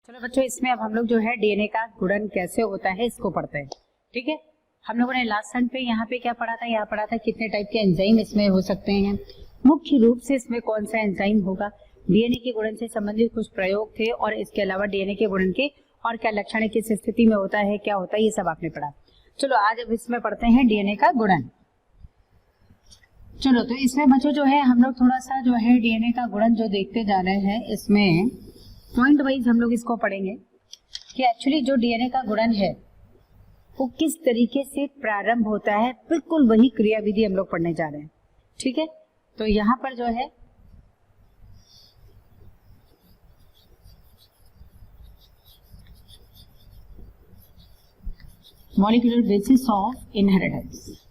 चलो बच्चों, इसमें अब हम लोग जो है डीएनए का गुणन कैसे होता है इसको पढ़ते हैं। ठीक है, हम लोगों ने लास्ट सन पे यहाँ पे क्या पढ़ा था, यहाँ पढ़ा था कितने टाइप के एंजाइम इसमें हो सकते हैं, मुख्य रूप से इसमें कौन सा एंजाइम होगा, डीएनए के गुणन से संबंधित कुछ प्रयोग थे, और इसके अलावा डीएनए के गुणन के और क्या लक्षण किस स्थिति में होता है, क्या होता है, ये सब आपने पढ़ा। चलो आज अब इसमें पढ़ते हैं डीएनए का गुणन। चलो तो इसमें बच्चों जो है हम लोग थोड़ा सा जो है डीएनए का गुणन जो देखते जा रहे हैं, इसमें पॉइंट वाइज हम लोग इसको पढ़ेंगे कि एक्चुअली जो डीएनए का गुणन है वो किस तरीके से प्रारंभ होता है, बिल्कुल वही क्रियाविधि हम लोग पढ़ने जा रहे हैं। ठीक है, तो यहाँ पर जो है मॉलिक्यूलर बेसिस ऑफ इनहेरिटेंस।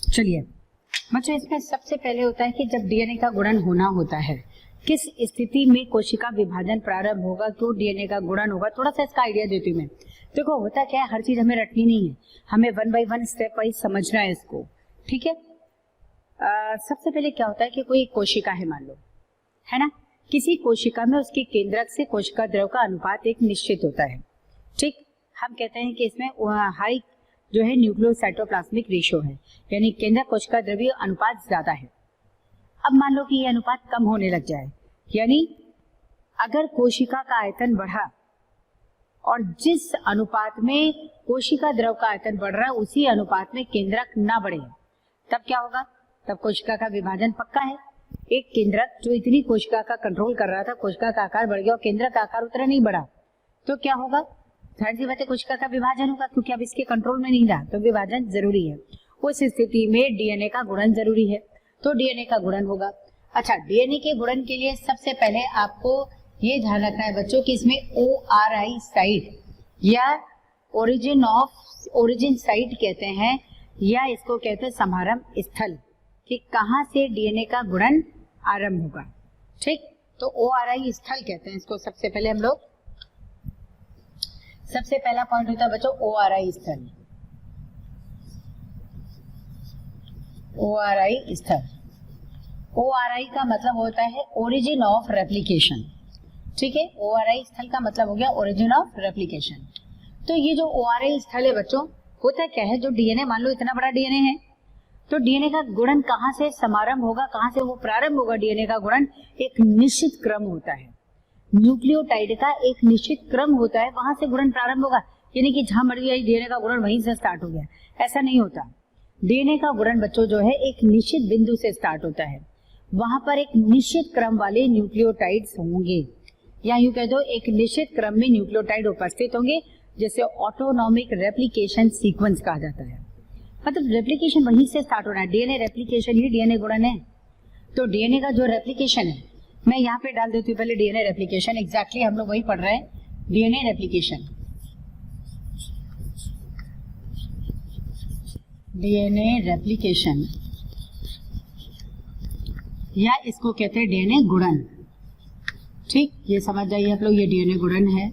चलिए बच्चों, इसमें सबसे पहले होता है कि जब डीएनए का गुणन होना होता है, किस स्थिति में कोशिका विभाजन प्रारंभ होगा, क्यों डीएनए का गुणन होगा, थोड़ा सा इसका आइडिया देती हूँ मैं। देखो होता क्या है, हर चीज हमें रटनी नहीं है, हमें one by one step wise समझना है इसको। ठीक है, सबसे पहले क्या होता है कि कोई कोशिका है मान लो, है ना, किसी कोशिका में उसके केंद्रक से कोशिका द्रव का अनुपात एक निश्चित होता है। ठीक, हम कहते हैं कि इसमें हाई जो है न्यूक्लियोसाइटोप्लाज्मिक रेशियो है, यानी केंद्रक कोशिका द्रव्य अनुपात ज्यादा है। अब मान लो कि ये अनुपात कम होने लग जाए, यानी अगर कोशिका का आयतन बढ़ा और जिस अनुपात में कोशिका द्रव का आयतन बढ़ रहा है उसी अनुपात में केंद्रक ना बढ़े, तब क्या होगा, तब कोशिका का विभाजन पक्का है। एक केंद्रक जो इतनी कोशिका का कंट्रोल कर रहा था, कोशिका का आकार बढ़ गया और केंद्रक का आकार उतना नहीं बढ़ा, तो क्या होगा, जाहिर सी बात है कोशिका का विभाजन होगा, क्योंकि अब इसके कंट्रोल में नहीं रहा, तो विभाजन जरूरी है। उस स्थिति में डीएनए का गुणन जरूरी है, तो डीएनए का गुणन होगा। अच्छा, डीएनए के गुणन के लिए सबसे पहले आपको ये ध्यान रखना है बच्चों कि इसमें ORI साइट या ओरिजिन साइट कहते हैं, या इसको कहते हैं समारंभ स्थल, कि कहां से डीएनए का गुणन आरंभ होगा। ठीक, तो ORI स्थल कहते हैं इसको। सबसे पहले हम लोग, सबसे पहला पॉइंट होता है बच्चों ORI स्थल। ORI स्थल, ORI का मतलब होता है ओरिजिन ऑफ रेप्लिकेशन। ठीक है, ORI स्थल का मतलब हो गया ओरिजिन ऑफ रेप्लिकेशन। तो ये जो ORI स्थल है बच्चों, होता क्या है, जो डीएनए, मान लो इतना बड़ा डीएनए है, तो डीएनए का गुणन कहां से समारंभ होगा, कहां से वो प्रारंभ होगा, डीएनए का गुणन एक निश्चित क्रम होता है, न्यूक्लियोटाइड का एक निश्चित क्रम होता है, वहां से गुणन प्रारंभ होगा। यानी कि जहां मर गया डीएनए का गुणन वहीं से स्टार्ट हो गया, ऐसा नहीं होता। डीएनए का गुणन बच्चों जो है एक निश्चित बिंदु से स्टार्ट होता है, वहां पर एक निश्चित क्रम वाले न्यूक्लियोटाइड्स होंगे, या यूं कह दो एक निश्चित क्रम में न्यूक्लियोटाइड उपस्थित होंगे, जिसे ऑटोनॉमिक रेप्लिकेशन सीक्वेंस कहा जाता है। मतलब रेप्लिकेशन वहीं से स्टार्ट होना है, डीएनए रेप्लिकेशन ही डीएनए गुणन है। तो डीएनए का जो रेप्लिकेशन है, मैं यहाँ पे डाल देती हूँ पहले डीएनए रेप्लिकेशन, एग्जैक्टली हम लोग वही पढ़ रहे हैं, डीएनए रेप्लिकेशन, डीएनए रेप्लिकेशन, या इसको कहते हैं डीएनए गुणन। ठीक, ये समझ जाइए आप लोग, ये डीएनए गुणन है।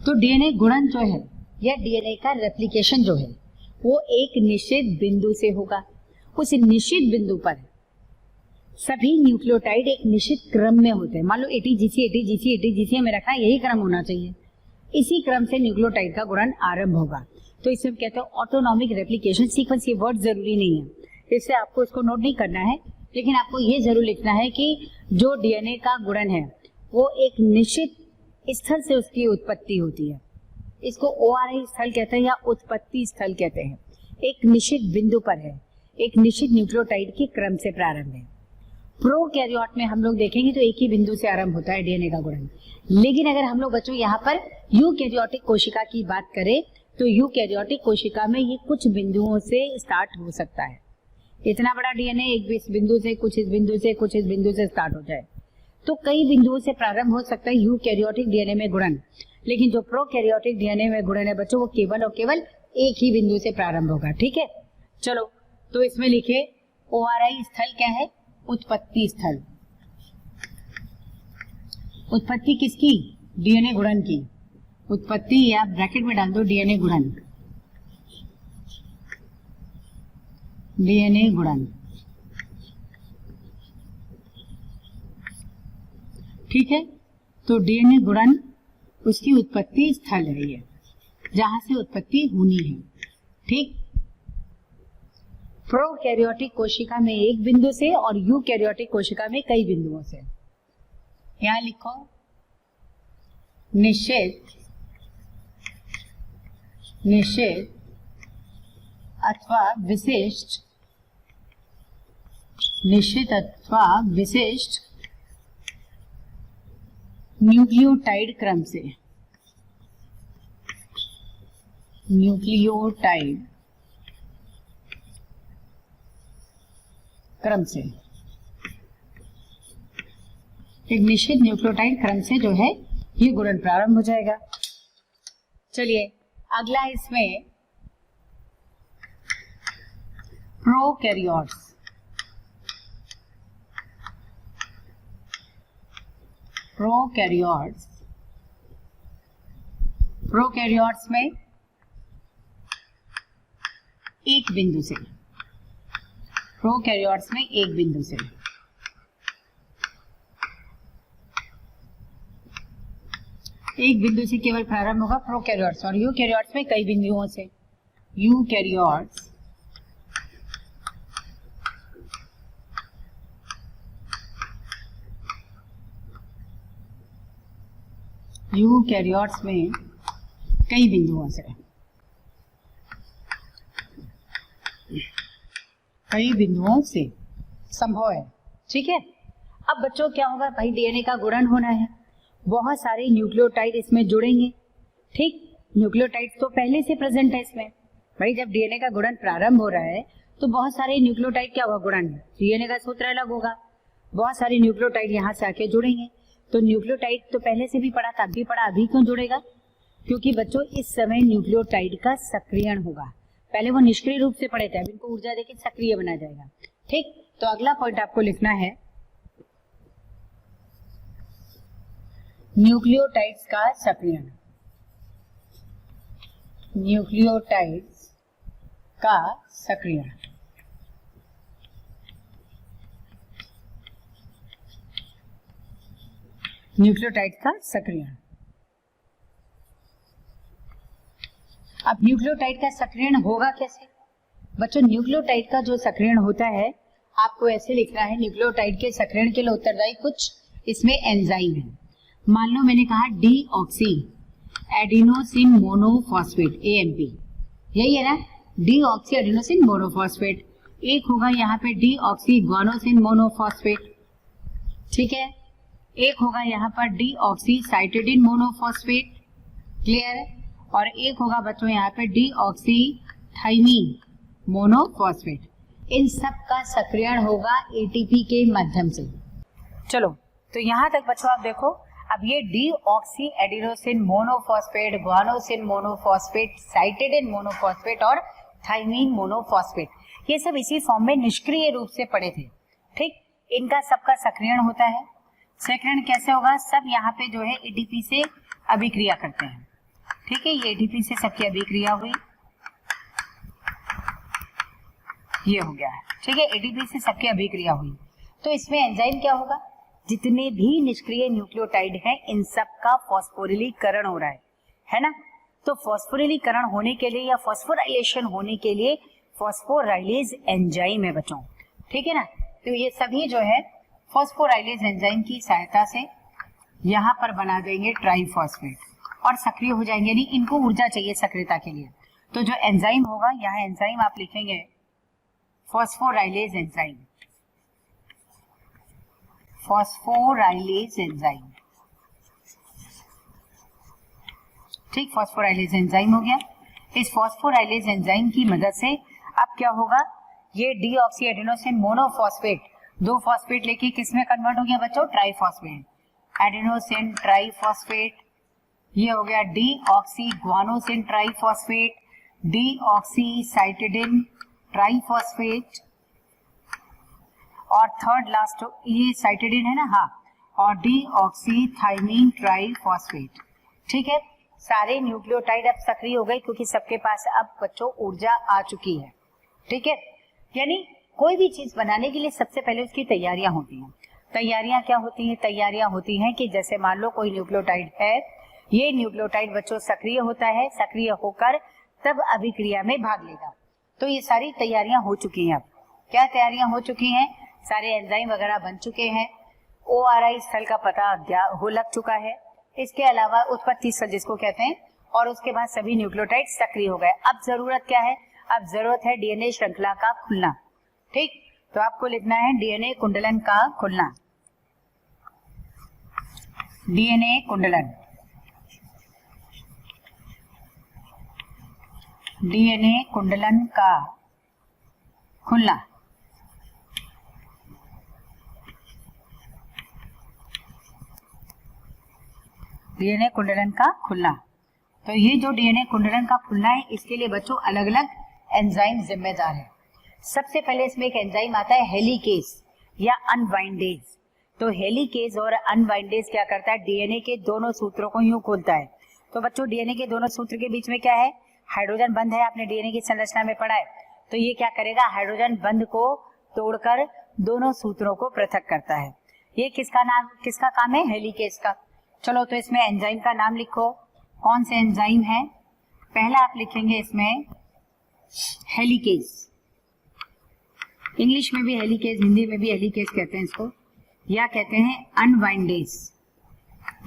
तो डीएनए गुणन जो है या डीएनए का रेप्लिकेशन जो है वो एक निश्चित बिंदु से होगा। उस निश्चित बिंदु पर सभी न्यूक्लियोटाइड एक निश्चित क्रम में होते हैं। मान लो ATGC ATGC ATGC में रखा है, यही क्रम होना चाहिए, इसी क्रम से न्यूक्लियोटाइड का गुणन आरंभ होगा। तो इसे हम कहते हैं ऑटोनॉमिक रेप्लिकेशन सीक्वेंस। ये वर्ड जरूरी नहीं है, इससे आपको इसको नोट नहीं करना है, लेकिन आपको ये जरूर लिखना है कि जो डीएनए का गुणन है वो एक निश्चित स्थल से उसकी उत्पत्ति होती है। इसको ORI स्थल कहते हैं या उत्पत्ति स्थल कहते हैं। एक निश्चित बिंदु पर है, एक निश्चित न्यूक्लियोटाइड के क्रम से प्रारंभ है। प्रोकैरियोट में हम लोग देखेंगे तो एक ही बिंदु से आरंभ होता है डीएनए का गुणन। लेकिन अगर हम लोग बच्चों यहाँ पर यूकैरियोटिक कोशिका की बात करें तो यूकैरियोटिक कोशिका में ये कुछ बिंदुओं से स्टार्ट हो सकता है। इतना बड़ा डीएनए एक इस बिंदु से, कुछ इस बिंदु से, कुछ इस बिंदु से स्टार्ट हो जाए, तो कई बिंदुओं से प्रारंभ हो सकता है यूकैरियोटिक डीएनए में गुणन। लेकिन जो प्रोकैरियोटिक डीएनए में गुणन है बच्चों वो केवल और केवल एक ही बिंदु से प्रारंभ होगा। ठीक है, चलो तो इसमें लिखिए ORI स्थल क्या है? उत्पत्ति स्थल। उत्पत्ति किसकी? डीएनए गुणन की। उत्पत्ति या ब्रैकेट में डाल दो डीएनए गुणन। डीएनए गुणन, ठीक है। तो डीएनए गुणन उसकी उत्पत्ति स्थल है, ये जहां से उत्पत्ति होनी है। ठीक, प्रोकैरियोटिक कोशिका में एक बिंदु से और यूकैरियोटिक कोशिका में कई बिंदुओं से। यहां लिखो निश्चित अथवा विशिष्ट, निश्चित अथवा विशिष्ट न्यूक्लियोटाइड क्रम से। न्यूक्लियोटाइड क्रम से, एक निश्चित न्यूक्लियोटाइड क्रम से जो है ये गुणन प्रारंभ हो जाएगा। चलिए अगला इसमें प्रोकैरियोट्स। प्रोकैरियोट्स में एक बिंदु से, प्रोकैरियोट्स में एक बिंदु से। एक बिंदु से केवल प्रारंभ होगा प्रोकैरियोट्स, और यूकैरियोट्स में कई बिंदुओं से। यूकैरियोट्स में कई बिंदुओं से, कई बिंदुओं से संभव है। ठीक है, अब बच्चों क्या होगा भाई, डीएनए का गुणन होना है, बहुत सारे न्यूक्लियोटाइड इसमें जुड़ेंगे। ठीक, न्यूक्लियोटाइड तो पहले से प्रेजेंट है इसमें भाई। जब डीएनए का गुणन प्रारंभ हो रहा है तो बहुत सारे न्यूक्लियोटाइड क्या होगा, गुणन, डीएनए का सूत्र अलग होगा, बहुत सारे न्यूक्लियोटाइड यहाँ से आके जुड़ेंगे। तो न्यूक्लियोटाइड तो पहले से भी पढ़ा था, अब भी पढ़ा, अभी क्यों जुड़ेगा? क्योंकि बच्चों इस समय न्यूक्लियोटाइड का सक्रियण होगा। पहले वो निष्क्रिय रूप से पढ़े थे, अब इनको ऊर्जा देके सक्रिय बना जाएगा। ठीक, तो अगला पॉइंट आपको लिखना है न्यूक्लियोटाइड्स का सक्रियण। न्यूक्लियोटाइड्स का सक्रियण, न्यूक्लियोटाइड का सक्रियण। अब न्यूक्लियोटाइड का सक्रियण होगा कैसे बच्चों? न्यूक्लियोटाइड का जो सक्रियण होता है आपको ऐसे लिखना है, न्यूक्लियोटाइड के सक्रियण के लिए उत्तरदायी कुछ इसमें एंजाइम है। मान लो मैंने कहा डीऑक्सी एडिनोसिन मोनोफॉस्फेट, AMP, यही है ना, डीऑक्सी एडिनोसिन मोनोफॉस्फेट। एक होगा यहाँ पे डीऑक्सी ग्वानोसिन मोनोफॉस्फेट, ठीक है। एक होगा यहाँ पर डीऑक्सी साइटिडिन मोनोफॉस्फेट, क्लियर है। और एक होगा बच्चों यहाँ पे डीऑक्सी थाइमीन मोनोफॉस्फेट। इन सब का सक्रियण होगा ATP के माध्यम से। चलो तो यहाँ तक बच्चों आप देखो, अब ये deoxy adenosine monophosphate, guanosine monophosphate, cytidine monophosphate और थाइमीन मोनोफॉस्फेट, ये सब इसी फॉर्म में निष्क्रिय रूप से पड़े थे। ठीक, इनका सबका सक्रियण होता है। सक्रियण कैसे होगा? सब यहाँ पे जो है ATP से अभिक्रिया करते हैं। ठीक है, ये ATP से सबकी अभिक्रिया हुई, ये हो गया है। ठीक है, ATP से सबकी अभिक्रिया हुई, तो इसमें एंजाइम क्या होगा? जितने भी निष्क्रिय न्यूक्लियोटाइड हैं इन सब का फॉस्फोरिलीकरण हो रहा है ना। तो फॉस्फोरिलीकरण होने के लिए या फॉस्फोराइलेशन होने के लिए फॉस्फोराइलेज एंजाइम है बच्चों। ठीक है ना, तो ये सभी जो है फॉस्फोराइलेज एंजाइम की सहायता से यहाँ पर बना देंगे ट्राइफॉस्फेट और सक्रिय हो जाएंगे, यानी इनको ऊर्जा चाहिए सक्रियता के लिए। तो जो एंजाइम होगा, यहाँ एंजाइम आप लिखेंगे फॉस्फोराइलेज एंजाइम, फॉस्फोराइलेज एंजाइम। ठीक, फॉस्फोराइलेज एंजाइम हो गया। इस फॉस्फोराइलेज एंजाइम की मदद से अब क्या होगा, ये डीऑक्सी एडिनोसिन मोनोफॉस्फेट 2 फॉस्फेट लेके किस में कन्वर्ट हो गया बच्चों? ट्राइफॉस्फेट, एडिनोसिन ट्राइफॉस्फेट, ये हो गया डीऑक्सी ग्वानोसिन ट्राइफॉस्फेट, डीऑक्सीसाइटिडिन ट्राइफॉस्फेट, और थर्ड लास्ट ये साइटिडिन है ना, हाँ, और डीऑक्सीथाइमीन ट्राइफॉस्फेट। ठीक है, सारे न्यूक्लियोटाइड अब सक्रिय हो गए क्योंकि सबके पास अब बच्चों ऊर्जा आ चुकी है। ठीक है, यानी कोई भी चीज बनाने के लिए सबसे पहले उसकी तैयारियां होती हैं। तैयारियां क्या होती हैं? तैयारियां होती हैं कि जैसे मान लो कोई न्यूक्लियोटाइड है, ये न्यूक्लियोटाइड बच्चों सक्रिय होता है, सक्रिय होकर तब अभिक्रिया में भाग लेगा। तो ये सारी तैयारियां हो चुकी हैं। अब क्या तैयारियां हो चुकी हैं? सारे एंजाइम वगैरह बन चुके हैं, ORI स्थल का पता हो लग चुका है, इसके अलावा उत्पत्ति स्थल जिसको कहते हैं, और उसके बाद सभी न्यूक्लियोटाइड सक्रिय हो गए। अब जरूरत क्या है? अब जरूरत है डीएनए श्रृंखला का खुलना। ठीक, तो आपको लिखना है डीएनए कुंडलन का खुलना, डीएनए कुंडलन, डीएनए कुंडलन का खुलना। डीएनए कुंडलन का खुलना। तो ये जो डीएनए कुंडलन का खुलना है, इसके लिए बच्चों अलग अलग एंजाइम जिम्मेदार है। सबसे पहले इसमें एक एंजाइम आता है हेलिकेज या अनवाइंडेज। तो हेलिकेज और अनवाइंडेज क्या करता है? डीएनए के दोनों सूत्रों को यूं खोलता है। तो बच्चों डीएनए के दोनों सूत्र के बीच में क्या है? हाइड्रोजन बंध है, आपने डीएनए की संरचना में पढ़ा है। तो ये क्या करेगा? हाइड्रोजन बंध को तोड़कर दोनों सूत्रों को पृथक करता है। ये किसका काम है? हेलिकेज का। चलो, तो इसमें एंजाइम का नाम लिखो, कौन से एंजाइम है? पहला आप लिखेंगे इसमें हेलिकेज, इंग्लिश में भी हेलिकेज, हिंदी में भी हेलिकेज कहते हैं इसको, या कहते हैं अनवाइंडेज,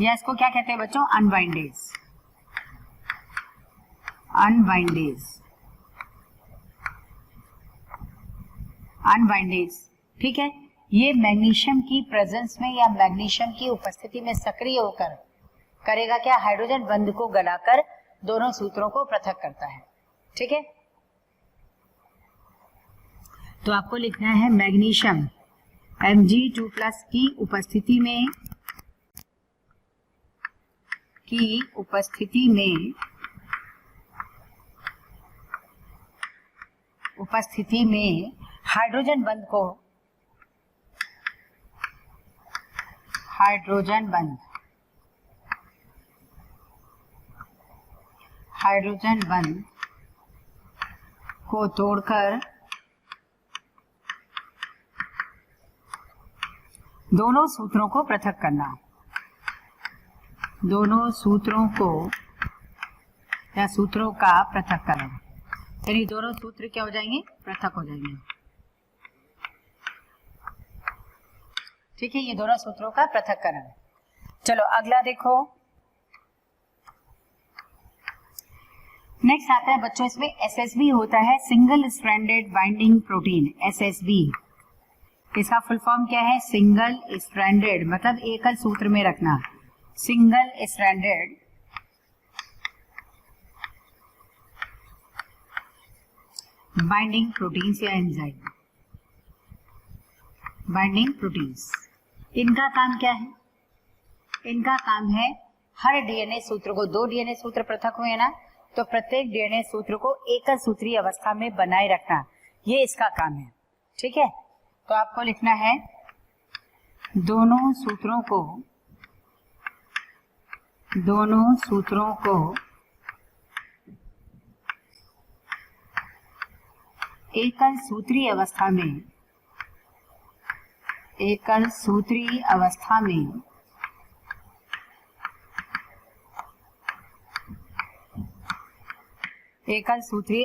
या इसको क्या कहते हैं बच्चों? अनवाइंडेज, अनवाइंडेज, अनवाइंडेज। ठीक है, ये मैग्नीशियम की प्रेजेंस में या मैग्नीशियम की उपस्थिति में सक्रिय होकर करेगा क्या? हाइड्रोजन बंध को गलाकर दोनों सूत्रों को पृथक करता है। ठीक है, तो आपको लिखना है मैग्नीशियम Mg2+ की उपस्थिति में हाइड्रोजन बंध को तोड़कर दोनों सूत्रों को पृथक करना, दोनों सूत्रों को या सूत्रों का पृथक्करण, यानी दोनों सूत्र क्या हो जाएंगे? पृथक हो जाएंगे। ठीक है, ये दोनों सूत्रों का पृथक्करण। चलो अगला देखो, नेक्स्ट आता है बच्चों इसमें SSB होता है, single stranded binding protein, SSB। इसका फुल फॉर्म क्या है? सिंगल स्ट्रैंडेड, मतलब एकल सूत्र में रखना, सिंगल स्ट्रैंडेड बाइंडिंग प्रोटीन्स या एंजाइम, बाइंडिंग प्रोटीन्स। इनका काम क्या है? इनका काम है हर डीएनए सूत्र को, 2 डीएनए सूत्र पृथक हुए ना, तो प्रत्येक डीएनए सूत्र को एकल सूत्रीय अवस्था में बनाए रखना, ये इसका काम है। ठीक है, तो आपको लिखना है दोनों सूत्रों को एकल सूत्रीय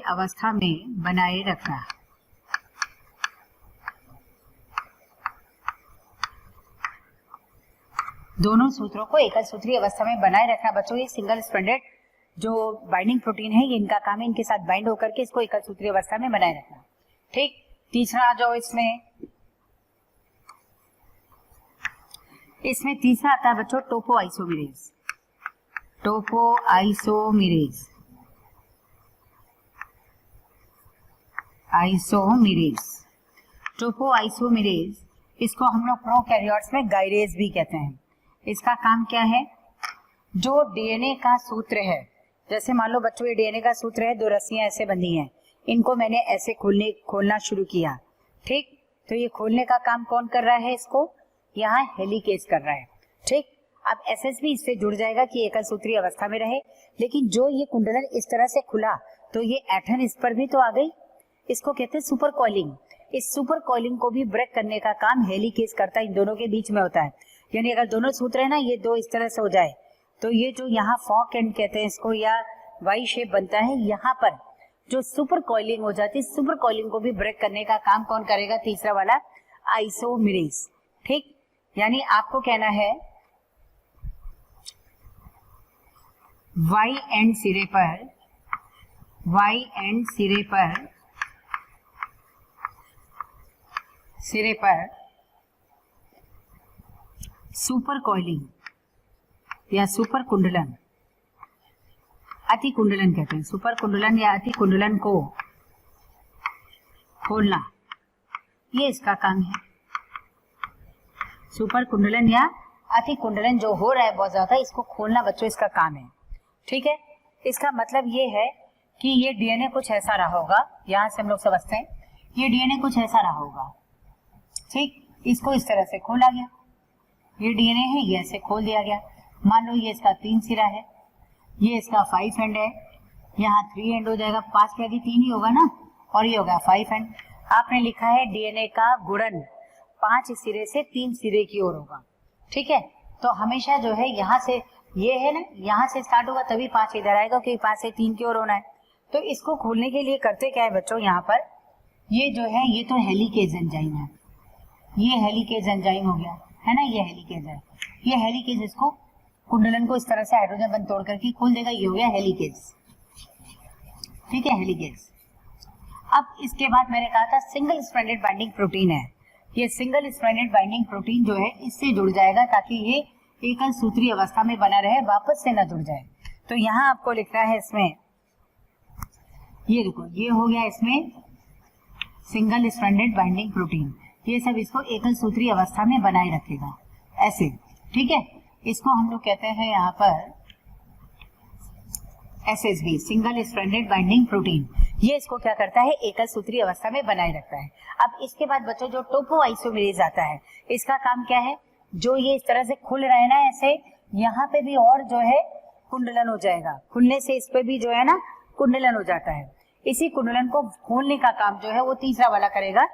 अवस्था में बनाए रखना। दोनों सूत्रों को एकल सूत्रीय अवस्था में बनाए रखना बच्चों, ये सिंगल स्ट्रैंडेड जो बाइंडिंग प्रोटीन है, ये इनका काम है इनके साथ बाइंड होकर के इसको एकल सूत्रीय अवस्था में बनाए रखना। ठीक, तीसरा आ जाओ, इसमें तीसरा आता है बच्चों टोपोआइसोमेरेज, टोपोआइसोमेरेज, इसको हम लोग प्रोकैरियोट्स में गायरेज भी कहते हैं। इसका काम क्या है? जो डीएनए का सूत्र है, जैसे मान लो बच्चों ये डीएनए का सूत्र है, दो रस्सियां ऐसे बंधी हैं, इनको मैंने ऐसे खोलना शुरू किया, ठीक, तो ये खोलने का काम कौन कर रहा है, इसको यहाँ हेलिकेज कर रहा है, ठीक। अब एसएस भी इससे जुड़ जाएगा कि एकल सूत्री अवस्था में रहे, लेकिन जो ये कुंडलन इस तरह से खुला तो ये ऐठन इस पर भी तो आ गई, इसको कहते हैं सुपर कॉइलिंग। इस सुपर कॉइलिंग को भी ब्रेक करने का काम हेलिकेज करता है, इन दोनों के बीच में होता है। यानी अगर दोनों सूत्र है ना, ये दो इस तरह से हो जाए तो ये जो यहाँ फॉक एंड कहते हैं इसको, या वाई शेप बनता है, यहाँ पर जो सुपर कॉइलिंग हो जाती है, सुपर कॉइलिंग को भी ब्रेक करने का काम कौन करेगा, तीसरा वाला आइसोमेरेज, ठीक। यानी आपको कहना है वाई एंड सिरे पर सुपर कॉइलिंग या सुपर कुंडलन, अति कुंडलन कहते हैं, सुपर कुंडलन या अति कुंडलन को खोलना, ये इसका काम है। सुपर कुंडलन या अति कुंडलन जो हो रहा है बहुत ज्यादा, इसको खोलना बच्चों इसका काम है, ठीक है। इसका मतलब ये है कि ये डीएनए कुछ ऐसा रहा होगा, यहां से हम लोग समझते हैं ये डीएनए कुछ ऐसा रहा होगा, ठीक। इसको इस तरह से खोला गया, ये डीएनए है, ये ऐसे खोल दिया गया। मान लो ये इसका 3 सिरा है, ये इसका 5 एंड है, यहाँ 3 एंड हो जाएगा, 5 के आगे 3 ही होगा ना, और ये होगा 5 एंड। आपने लिखा है डीएनए का गुणन 5 सिरे से 3 सिरे की ओर होगा, ठीक है। तो हमेशा जो है यहाँ से ये है ना, यहाँ से स्टार्ट होगा तभी 5 इधर आएगा, क्योंकि 5 से 3 की ओर होना है। तो इसको खोलने के लिए करते क्या है बच्चों, यहाँ पर ये जो है ये तो हेलिकेज एंजाइम है, ये हेलिकेज एंजाइम हो गया है ना, ये हेलिकेज है, ये हेलिकेज इसको कुंडलन को इस तरह से हाइड्रोजन बंध तोड़ करके खोल देगा, ये हो गया हेलिकेज, ठीक है, हेलिकेज। अब इसके बाद मैंने कहा था सिंगल स्ट्रैंडेड बाइंडिंग प्रोटीन है, ये सिंगल स्ट्रैंडेड बाइंडिंग प्रोटीन जो है इससे जुड़ जाएगा ताकि ये एकल सूत्री अवस्था में बना रहे, वापस से ना जुड़ जाए। तो यहाँ आपको लिखना है इसमें, ये देखो ये हो गया इसमें सिंगल स्ट्रैंडेड बाइंडिंग प्रोटीन, ये सब इसको एकल सूत्री अवस्था में बनाए रखेगा ऐसे, ठीक है। इसको हम लोग कहते हैं यहाँ पर SSB, single stranded binding protein. ये इसको क्या करता है, एकल सूत्री अवस्था में बनाए रखता है। अब इसके बाद बच्चों जो टोपो आइसोमेरेज आता है, इसका काम क्या है, जो ये इस तरह से खुल रहा है ना ऐसे, यहाँ पे भी और जो है कुंडलन हो जाएगा, खुलने से इस पे भी जो है ना कुंडलन हो जाता है। इसी कुंडलन को खोलने का काम जो है वो तीसरा वाला करेगा,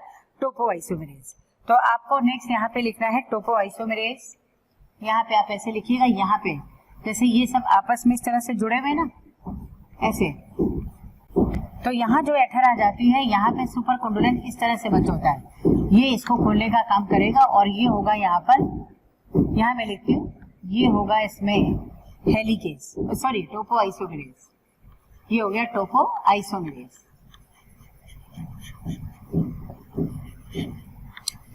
टोपो आइसोमेरेज। तो आपको नेक्स्ट यहाँ पे लिखना है टोपो आइसोमेरेज, यहाँ पे आप ऐसे लिखिएगा, यहाँ पे जैसे ये सब आपस में इस तरह से जुड़े हुए ना ऐसे, तो यहाँ जो एठर आ जाती है, यहाँ पे सुपर कुंडलन इस तरह से बच होता है, ये इसको खोलने का काम करेगा, और ये होगा यहाँ पर, यहाँ मैं लिखती हूँ, ये होगा इसमें हेलिकेज, सॉरी टोपो आइसोमेरेज, ये हो गया टोपो आइसोमेरेज,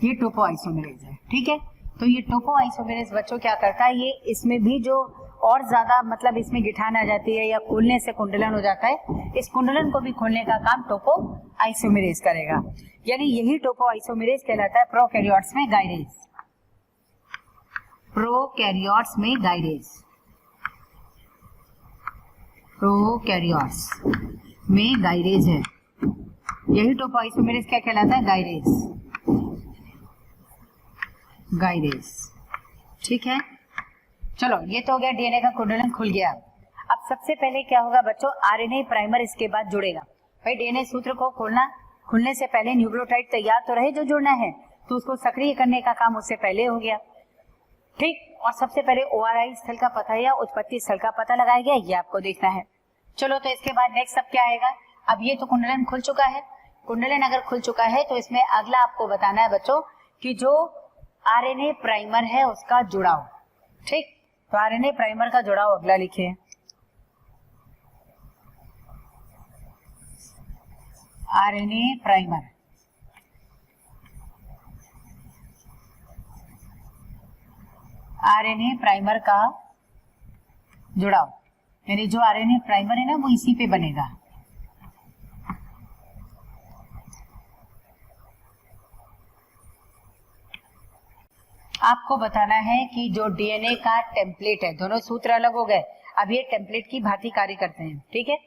ये टोपो आइसोमेरेज है, ठीक है। तो ये टोपो आइसोमेरेज बच्चों क्या करता है, ये इसमें भी जो और ज्यादा मतलब इसमें गिठान आ जाती है या खोलने से कुंडलन हो जाता है, इस कुंडलन को भी खोलने का काम टोपो आइसोमेरेज करेगा। यानी यही टोपो आइसोमेरेज कहलाता है प्रोकैरियोट्स में गाइरेज, प्रोकैरियोट्स में गाइरेज, प्रोकैरियोट्स में गाइरेज है, यही टोपो आइसोमेरेज क्या कहलाता है, गाइरेज, गाइरेज, ठीक है। चलो ये तो हो गया, डीएनए का कुंडलन खुल गया। अब सबसे पहले क्या होगा बच्चों, आरएनए प्राइमर इसके बाद जुड़ेगा। भाई डीएनए सूत्र को खुलने से पहले न्यूक्लियोटाइड तैयार तो रहे जो जुड़ना है, तो उसको सक्रिय करने का काम उससे पहले हो गया, ठीक। और सबसे पहले ओआरआई स्थल का पता या उत्पत्ति स्थल का पता लगाया गया, ये आपको देखना है। चलो तो इसके बाद नेक्स्ट अब क्या आएगा, अब ये तो कुंडलन खुल चुका है, कुंडलन अगर खुल चुका है तो इसमें अगला आपको बताना है बच्चों कि जो आरएनए प्राइमर है उसका जुड़ाव, ठीक। तो आरएनए प्राइमर का जुड़ाव अगला लिखिए, आरएनए प्राइमर, आरएनए प्राइमर का जुड़ाव, यानी जो आरएनए प्राइमर है ना वो इसी पे बनेगा, आपको बताना है कि जो डीएनए का टेम्पलेट है, दोनों सूत्र अलग हो गए, अब ये टेम्पलेट की भांति कार्य करते हैं, ठीक है।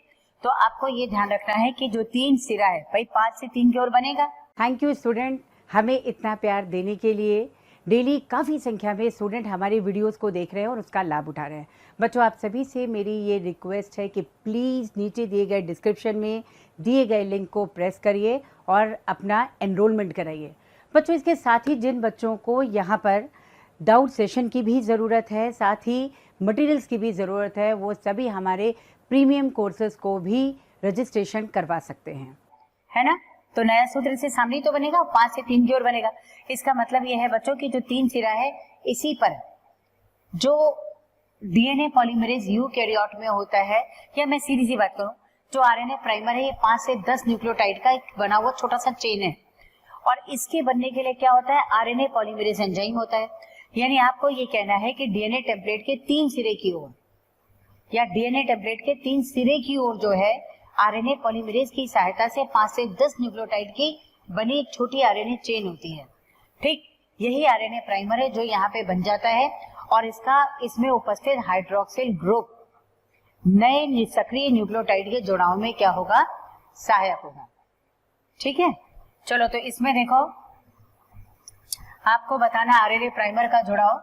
तो आपको ये ध्यान रखना है कि जो 3 सिरा है भाई 5 से 3 की ओर बनेगा। थैंक यू स्टूडेंट, हमें इतना प्यार देने के लिए। डेली काफ़ी संख्या में स्टूडेंट हमारी वीडियोस को देख रहे हैं और उसका लाभ उठा रहे हैं। बच्चों, आप सभी से मेरी ये रिक्वेस्ट है कि प्लीज़ नीचे दिए गए डिस्क्रिप्शन में दिए गए लिंक को प्रेस करिए और अपना एनरोलमेंट कराइए। बच्चों, इसके साथ ही जिन बच्चों को यहाँ पर डाउट सेशन की भी ज़रूरत है, साथ ही मटेरियल्स की भी ज़रूरत है, वो सभी हमारे प्रीमियम कोर्सेज को भी रजिस्ट्रेशन करवा सकते हैं, है ना। तो नया सूत्र से सामने तो बनेगा और 5 से 3 की ओर बनेगा। इसका मतलब यह है बच्चों की जो 3 सिरा है, इसी पर जो डीएनए पॉलीमरेज यूकैरियोट में होता है, या मैं सीधी सी बात करूं, जो आरएनए प्राइमर है, ये 5 से 10 न्यूक्लियोटाइड का एक बना हुआ छोटा सा चेन है, और इसके बनने के लिए क्या होता है, आरएनए पॉलीमरेज एंजाइम होता है। यानी आपको ये कहना है कि डीएनए टेम्पलेट के 3 सिरे की ओर, या डीएनए टेम्पलेट के 3 सिरे की ओर जो है आरएनए पॉलीमरेज की सहायता से 5 से 10 न्यूक्लियोटाइड की बनी एक छोटी आरएनए चेन होती है, ठीक। यही आरएनए प्राइमर है जो यहाँ पे बन जाता है, और इसमें उपस्थित हाइड्रोक्सिल ग्रुप नए सक्रिय न्यूक्लियोटाइड के जुड़ाव में क्या होगा, सहायक होगा, ठीक है। चलो, तो इसमें देखो आपको बताना आरएनए प्राइमर का जुड़ाव।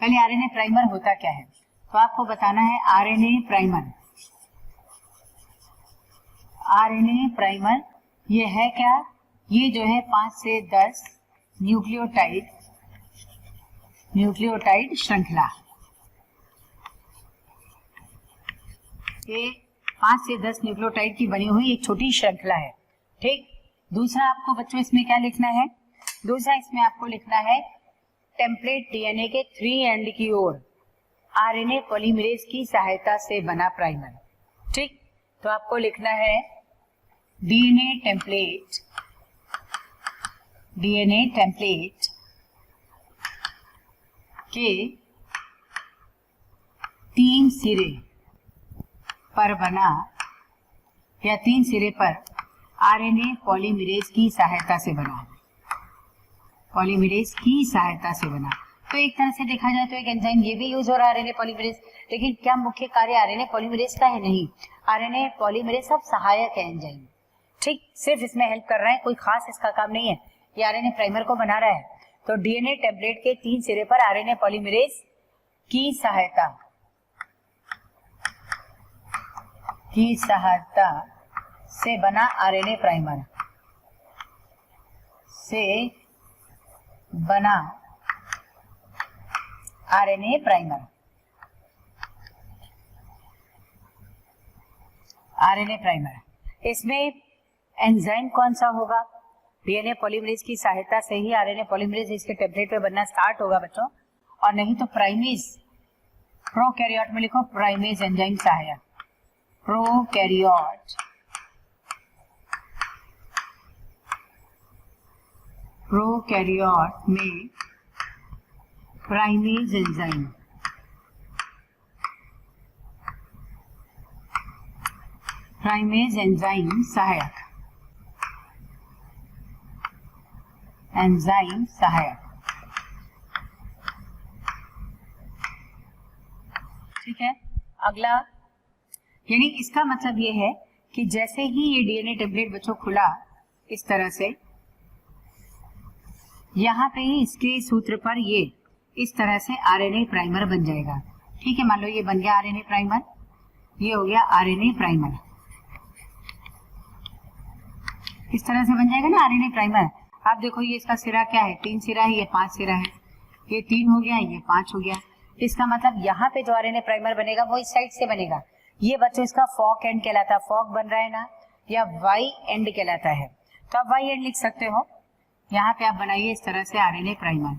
पहले आरएनए प्राइमर होता क्या है, तो आपको बताना है आरएनए प्राइमर ये है क्या, ये जो है 5 से 10 न्यूक्लियोटाइड श्रृंखला, ये 5 से 10 न्यूक्लियोटाइड की बनी हुई एक छोटी श्रृंखला है, ठीक। दूसरा आपको बच्चों इसमें क्या लिखना है, दूसरा इसमें आपको लिखना है टेम्पलेट डीएनए के 3 एंड की ओर आरएनए पॉलीमरेज की सहायता से बना प्राइमर, ठीक। तो आपको लिखना है डीएनए टेम्पलेट के 3 सिरे पर बना, या 3 सिरे पर आरएनए पॉलीमरेज की सहायता से बना, तो एक तरह से देखा जाए तो एक एंजाइम ये भी यूज हो रहा है आरएनए पॉलीमरेज, लेकिन क्या मुख्य कार्य आरएनए पॉलीमरेज का है, नहीं। आरएनए पॉलीमरेज सब सहायक है एंजाइम, ठीक, सिर्फ इसमें हेल्प कर रहा है, कोई खास इसका काम नहीं है, ये आरएनए प्राइमर को बना रहा है। तो डीएनए टेम्पलेट के 3 सिरे पर आरएनए पॉलीमरेज की सहायता से बना आरएनए प्राइमर इसमें एंजाइम कौन सा होगा, डीएनए पॉलीमरेज की सहायता से ही आरएनए पॉलीमरेज इसके टेम्पलेट पे बनना स्टार्ट होगा बच्चों, और नहीं तो प्राइमेज, प्रोकैरियोट में लिखो प्राइमेज एंजाइम सहायक, प्रोकैरियोट में प्राइमेज एंजाइम सहायक, ठीक है। अगला, यानी इसका मतलब ये है कि जैसे ही ये डीएनए टेम्पलेट बच्चों खुला इस तरह से, यहाँ पे ही इसके सूत्र पर ये इस तरह से आरएनए प्राइमर बन जाएगा, ठीक है। मान लो ये बन गया आरएनए प्राइमर, ये हो गया आरएनए प्राइमर, इस तरह से बन जाएगा ना आरएनए प्राइमर। आप देखो ये इसका सिरा क्या है, 3 सिरा है, ये 5 सिरा है, ये 3 हो गया, ये 5 हो गया। इसका मतलब यहाँ पे जो आरएनए प्राइमर बनेगा वो इस साइड से बनेगा, ये बच्चों इसका फॉक एंड कहलाता है, फॉक बन रहा है ना, या वाई एंड कहलाता है, तो आप वाई एंड लिख सकते हो। यहाँ पे आप बनाइए इस तरह से आरएनए प्राइमर,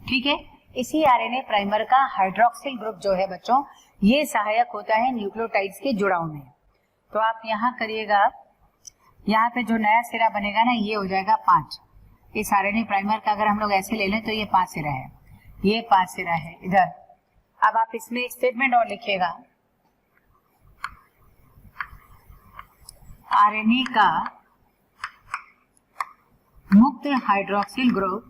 ठीक है। इसी आरएनए प्राइमर का हाइड्रोक्सिल ग्रुप जो है बच्चों, ये सहायक होता है न्यूक्लियोटाइड्स के जुड़ाव में। तो आप यहाँ करिएगा, यहाँ पे जो नया सिरा बनेगा ना, ये हो जाएगा 5। इस आरएनए प्राइमर का अगर हम लोग ऐसे ले लें तो ये 5 सिरा है, ये 5 सिरा है इधर। अब आप इसमें स्टेटमेंट और लिखिएगा, आरएनए का मुक्त हाइड्रोक्सिल ग्रुप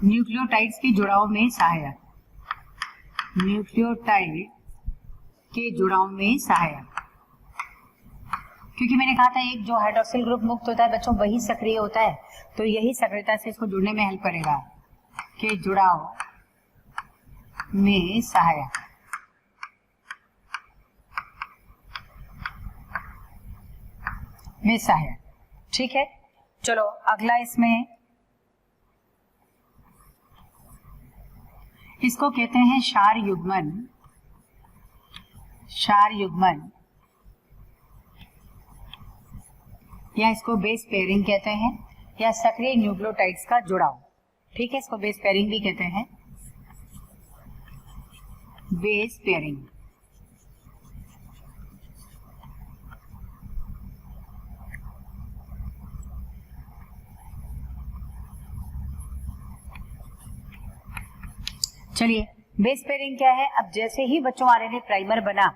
न्यूक्लियोटाइड्स के जुड़ाव में सहायक, न्यूक्लियोटाइड के जुड़ाव में सहायक, क्योंकि मैंने कहा था एक जो हाइड्रोक्सिल ग्रुप मुक्त होता है बच्चों वही सक्रिय होता है, तो यही सक्रियता से इसको जुड़ने में हेल्प करेगा, के जुड़ाव में सहायक। ठीक है, चलो अगला इसमें इसको कहते हैं क्षार युग्मन या इसको बेस पेयरिंग कहते हैं, या सक्रिय न्यूक्लियोटाइड्स का जुड़ाव। ठीक है, इसको बेस पेयरिंग भी कहते हैं, बेस पेयरिंग। चलिए, बेस पेयरिंग क्या है? अब जैसे ही बच्चों आरएनए प्राइमर बना,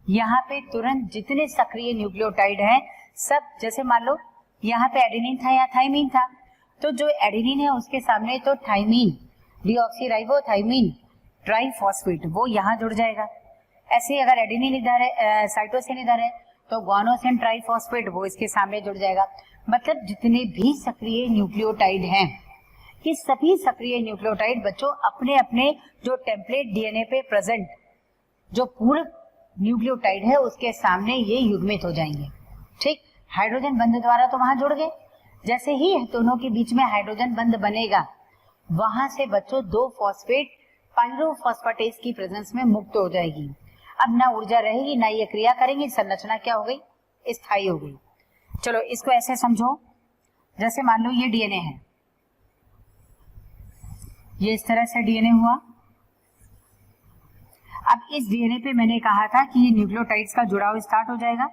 यहाँ पे तुरंत जितने सक्रिय न्यूक्लियोटाइड हैं सब, जैसे मान लो यहाँ पे एडेनिन था या थाइमीन था, तो जो एडेनिन है उसके सामने तो थाइमीन, डीऑक्सीराइबोथाइमीन ट्राइफॉस्फेट, वो यहाँ जुड़ जाएगा। ऐसे ही अगर एडेनिन इधर है, साइटोसिन इधर है, तो गुआनोसिन ट्राइफॉस्फेट वो इसके सामने जुड़ जाएगा। मतलब जितने भी सक्रिय न्यूक्लियोटाइड हैं, कि सभी सक्रिय न्यूक्लियोटाइड बच्चों अपने अपने जो टेम्पलेट डीएनए पे प्रेजेंट जो पूरक न्यूक्लियोटाइड है उसके सामने ये युग्मित हो जाएंगे। ठीक, हाइड्रोजन बंध द्वारा तो वहां जुड़ गए। जैसे ही दोनों के बीच में हाइड्रोजन बंध बनेगा, वहां से बच्चों दो फॉस्फेट पायरोफॉस्फेटेज की प्रेजेंस में मुक्त हो जाएगी। अब ना ऊर्जा रहेगी ना ये क्रिया करेंगी, संरचना क्या हो गई? स्थायी हो गई। चलो इसको ऐसे समझो, जैसे मान लो ये डीएनए है, ये इस तरह से डीएनए हुआ। अब इस डीएनए पे मैंने कहा था कि ये न्यूक्लियोटाइड्स का जुड़ाव स्टार्ट हो जाएगा,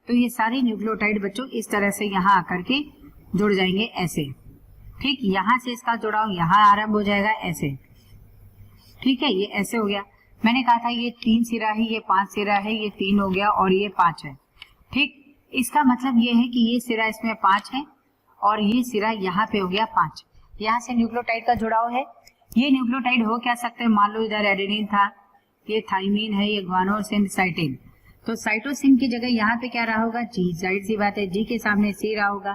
तो ये सारी न्यूक्लियोटाइड बच्चों इस तरह से यहाँ आकर के जुड़ जाएंगे ऐसे। ठीक, यहाँ से इसका जुड़ाव यहाँ आरंभ हो जाएगा ऐसे। ठीक है, ये ऐसे हो गया। मैंने कहा था ये 3 सिरा है, ये 5 सिरा है, ये 3 हो गया और ये 5 है। ठीक, इसका मतलब ये है कि ये सिरा इसमें 5 है और ये सिरा यहाँ पे हो गया 5। यहाँ से न्यूक्लियोटाइड का जुड़ाव है। ये न्यूक्लियोटाइड हो क्या सकते हैं? मान लो इधर एडेनिन था, ये थाइमीन है, ये गुआनोसिन, साइटिन, तो साइटोसिन की जगह यहाँ पे क्या रहा होगा? जी। जाहिर सी बात है, जी के सामने सी रहा होगा,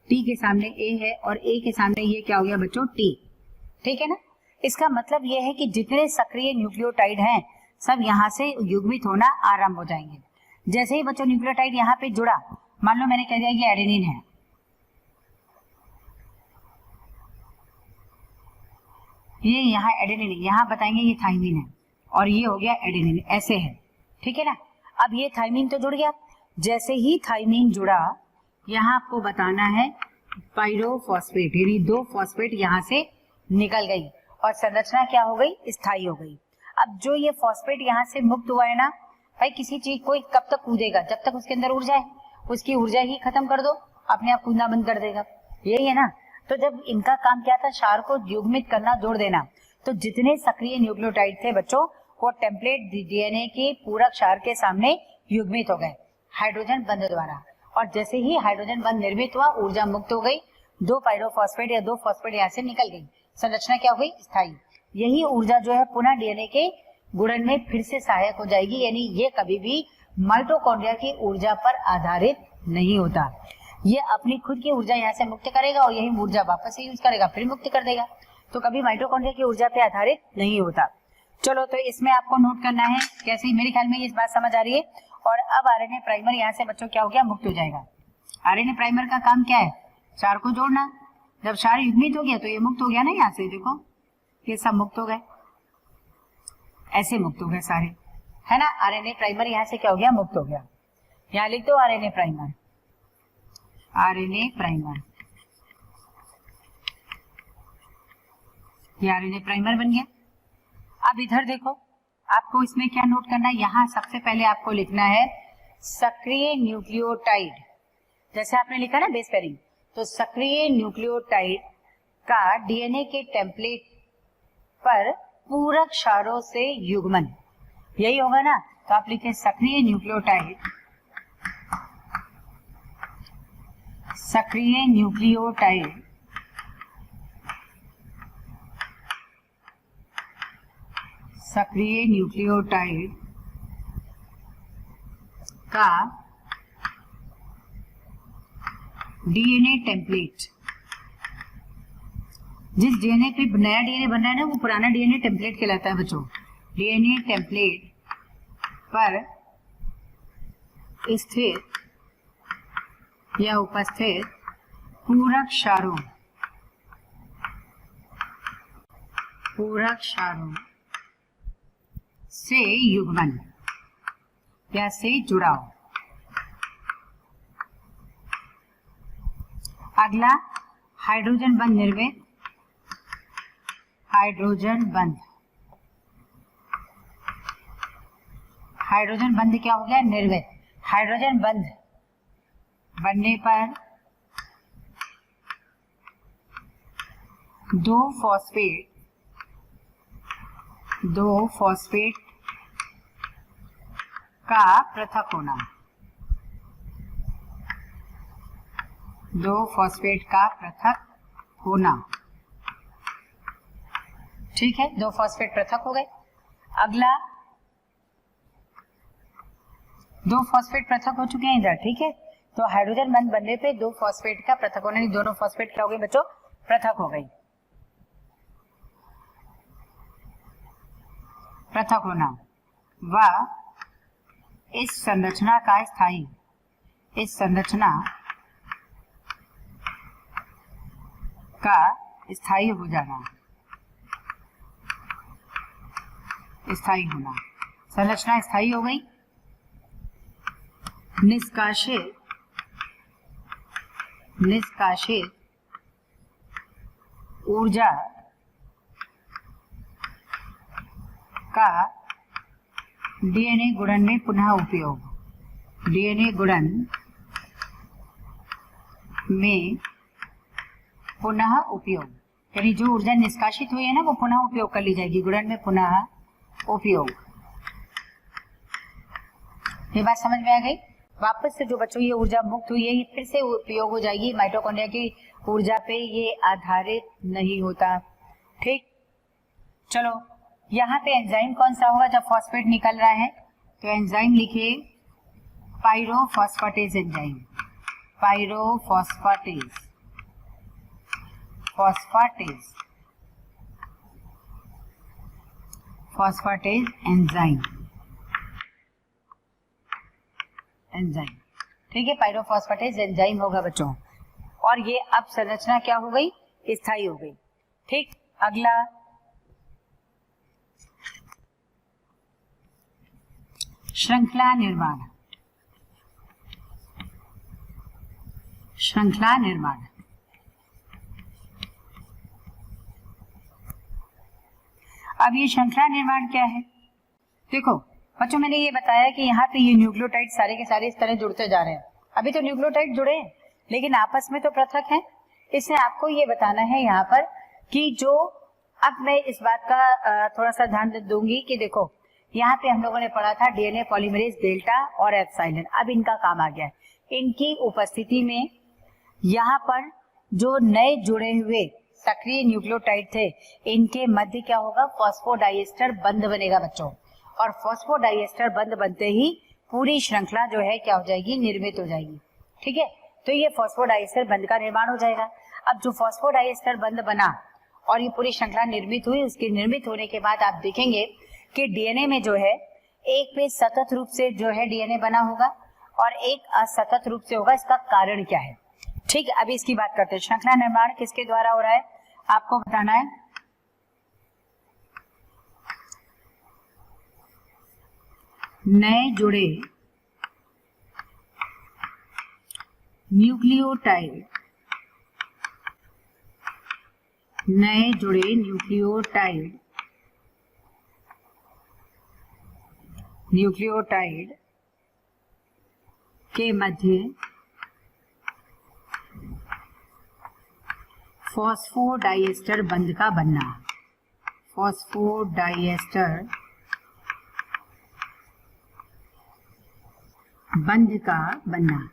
टी के सामने ए है और ए के सामने ये क्या हो गया बच्चों? टी। ठीक है ना? इसका मतलब ये है कि जितने सक्रिय न्यूक्लियोटाइड हैं सब यहाँ से युग्मित होना आरंभ हो जाएंगे। जैसे ही बच्चों न्यूक्लियोटाइड यहाँ पे जुड़ा, मान लो मैंने कह दिया ये एडेनिन है, ये यहाँ एडेनिन है, यहाँ बताएंगे ये थाइमीन है और ये हो गया एडेनिन, ऐसे है। ठीक है ना? अब ये थाइमीन तो जुड़ गया। जैसे ही थाइमीन जुड़ा, यहाँ आपको बताना है पायरोफॉस्फेट, यानी 2 फॉस्फेट यहाँ से निकल गई और संरचना क्या हो गई? स्थायी हो गई। अब जो ये फॉस्फेट यहाँ से मुक्त हुआ है ना भाई, किसी चीज को कब तक कूदेगा? जब तक उसके अंदर ऊर्जा है। उसकी ऊर्जा ही खत्म कर दो, अपने आप कूदना बंद कर देगा। यही है ना? तो जब इनका काम क्या था? क्षार को युग्मित करना, जोड़ देना। तो जितने सक्रिय न्यूक्लियोटाइड थे बच्चों, वो टेम्पलेट डीएनए के पूरक क्षार के सामने युग्मित हो गए हाइड्रोजन बंध द्वारा। और जैसे ही हाइड्रोजन बंध निर्मित हुआ, ऊर्जा मुक्त हो गई, 2 पायरोफॉस्फेट या 2 फॉस्फेट यहाँ से निकल गई, संरचना क्या हो गई? स्थायी। यही ऊर्जा जो है पुनः डीएनए के गुणन में फिर से सहायक हो जाएगी, यानी ये कभी भी माइटोकॉन्ड्रिया की ऊर्जा पर आधारित नहीं होता। ये अपनी खुद की ऊर्जा यहाँ से मुक्त करेगा और यही ऊर्जा वापस से यूज करेगा, फिर मुक्त कर देगा। तो कभी माइटोकॉन्ड्रिया की ऊर्जा पे आधारित नहीं होता। चलो, तो इसमें आपको नोट करना है कैसे, मेरे ख्याल में ये बात समझ आ रही है। और अब आरएनए प्राइमर यहाँ से बच्चों क्या हो गया? मुक्त हो जाएगा। आरएनए प्राइमर का काम क्या है? क्षार को जोड़ना। जब क्षार युग्मित हो गया तो ये मुक्त हो गया ना, यहाँ से देखो ये सब मुक्त हो गए, ऐसे मुक्त हो गए सारे, है ना? आरएनए प्राइमर यहाँ से क्या हो गया? मुक्त हो गया। यहाँ लिख दो आरएनए प्राइमर, आरएनए प्राइमर, ये आरएनए प्राइमर बन गया। अब इधर देखो, आपको इसमें क्या नोट करना है? यहाँ सबसे पहले आपको लिखना है सक्रिय न्यूक्लियोटाइड। जैसे आपने लिखा ना बेस पेयरिंग, तो सक्रिय न्यूक्लियोटाइड का डीएनए के टेम्पलेट पर पूरक क्षारों से युग्मन, यही होगा ना। तो आप लिखे सक्रिय न्यूक्लियोटाइड, सक्रिय न्यूक्लियोटाइड सक्रिय न्यूक्लियोटाइड का डीएनए टेम्पलेट, जिस डीएनए पे नया डीएनए बन रहा है ना, वो पुराना डीएनए टेम्पलेट कहलाता है बच्चों। डीएनए टेम्पलेट पर स्थित या उपस्थित पूरक क्षारों से युग्मन या से जुड़ाव। अगला हाइड्रोजन बंध निर्मित, हाइड्रोजन बंध क्या हो गया? निर्मित। हाइड्रोजन बंध बनने पर दो फॉस्फेट का पृथक होना, ठीक है, दो फॉस्फेट पृथक हो गए। अगला दो फॉस्फेट पृथक हो चुके हैं इधर, ठीक है। तो हाइड्रोजन बंध बनने पे दो फॉस्फेट का पृथक होना, दोनों फॉस्फेट क्या हो गए बच्चों? पृथक हो गई। पृथक होना व इस संरचना का स्थायी हो जाना, स्थायी होना। संरचना स्थायी हो गई। निष्कासित ऊर्जा का डीएनए गुणन में पुनः उपयोग, यानी जो ऊर्जा निष्कासित हुई है ना, वो पुनः उपयोग कर ली जाएगी, गुणन में पुनः उपयोग। ये बात समझ में आ गई? वापस से जो बच्चों ये ऊर्जा मुक्त हुई है, ये फिर से उपयोग हो जाएगी। माइटोकॉन्ड्रिया की ऊर्जा पे ये आधारित नहीं होता, ठीक। चलो, यहाँ पे एंजाइम कौन सा होगा जब फॉस्फेट निकल रहा है? तो एंजाइम लिखिए पाइरोफॉस्फेटेज एंजाइम, फॉस्फेटेज एंजाइम, ठीक है, पाइरोफॉस्फेटेज एंजाइम होगा बच्चों। और ये अब संरचना क्या हो गई? स्थायी हो गई, ठीक। अगला श्रृंखला निर्माण। अब ये श्रृंखला निर्माण क्या है? देखो बच्चों, मैंने ये बताया कि यहाँ पे ये न्यूक्लियोटाइड सारे के सारे इस तरह जुड़ते जा रहे हैं। अभी तो न्यूक्लियोटाइड जुड़े हैं, लेकिन आपस में तो पृथक हैं। इससे आपको ये बताना है यहाँ पर कि जो, अब मैं इस बात का थोड़ा सा ध्यान दूंगी कि देखो, यहाँ पे हम लोगों ने पढ़ा था डीएनए पॉलीमरेज डेल्टा और एप्सिलॉन। अब इनका काम आ गया है। इनकी उपस्थिति में यहाँ पर जो नए जुड़े हुए सक्रिय न्यूक्लियोटाइड थे, इनके मध्य क्या होगा? फॉस्फोडाइएस्टर बंध बनेगा बच्चों। और फॉस्फोडाइएस्टर बंध बनते ही पूरी श्रृंखला जो है क्या हो जाएगी? निर्मित हो जाएगी, ठीक है। तो ये फॉस्फोडाइएस्टर बंध का निर्माण हो जाएगा। अब जो फॉस्फोडाइएस्टर बंध बना और ये पूरी श्रृंखला निर्मित हुई, उसके निर्मित होने के बाद आप देखेंगे कि डीएनए में जो है एक पे सतत रूप से जो है डीएनए बना होगा और एक असतत रूप से होगा। इसका कारण क्या है? ठीक है, अभी इसकी बात करते हैं। श्रृंखला निर्माण किसके द्वारा हो रहा है आपको बताना है। नए जुड़े न्यूक्लियोटाइड के मध्य फॉस्फोडाइएस्टर बंध का बनना, फॉस्फोडाइएस्टर बंध का बनना,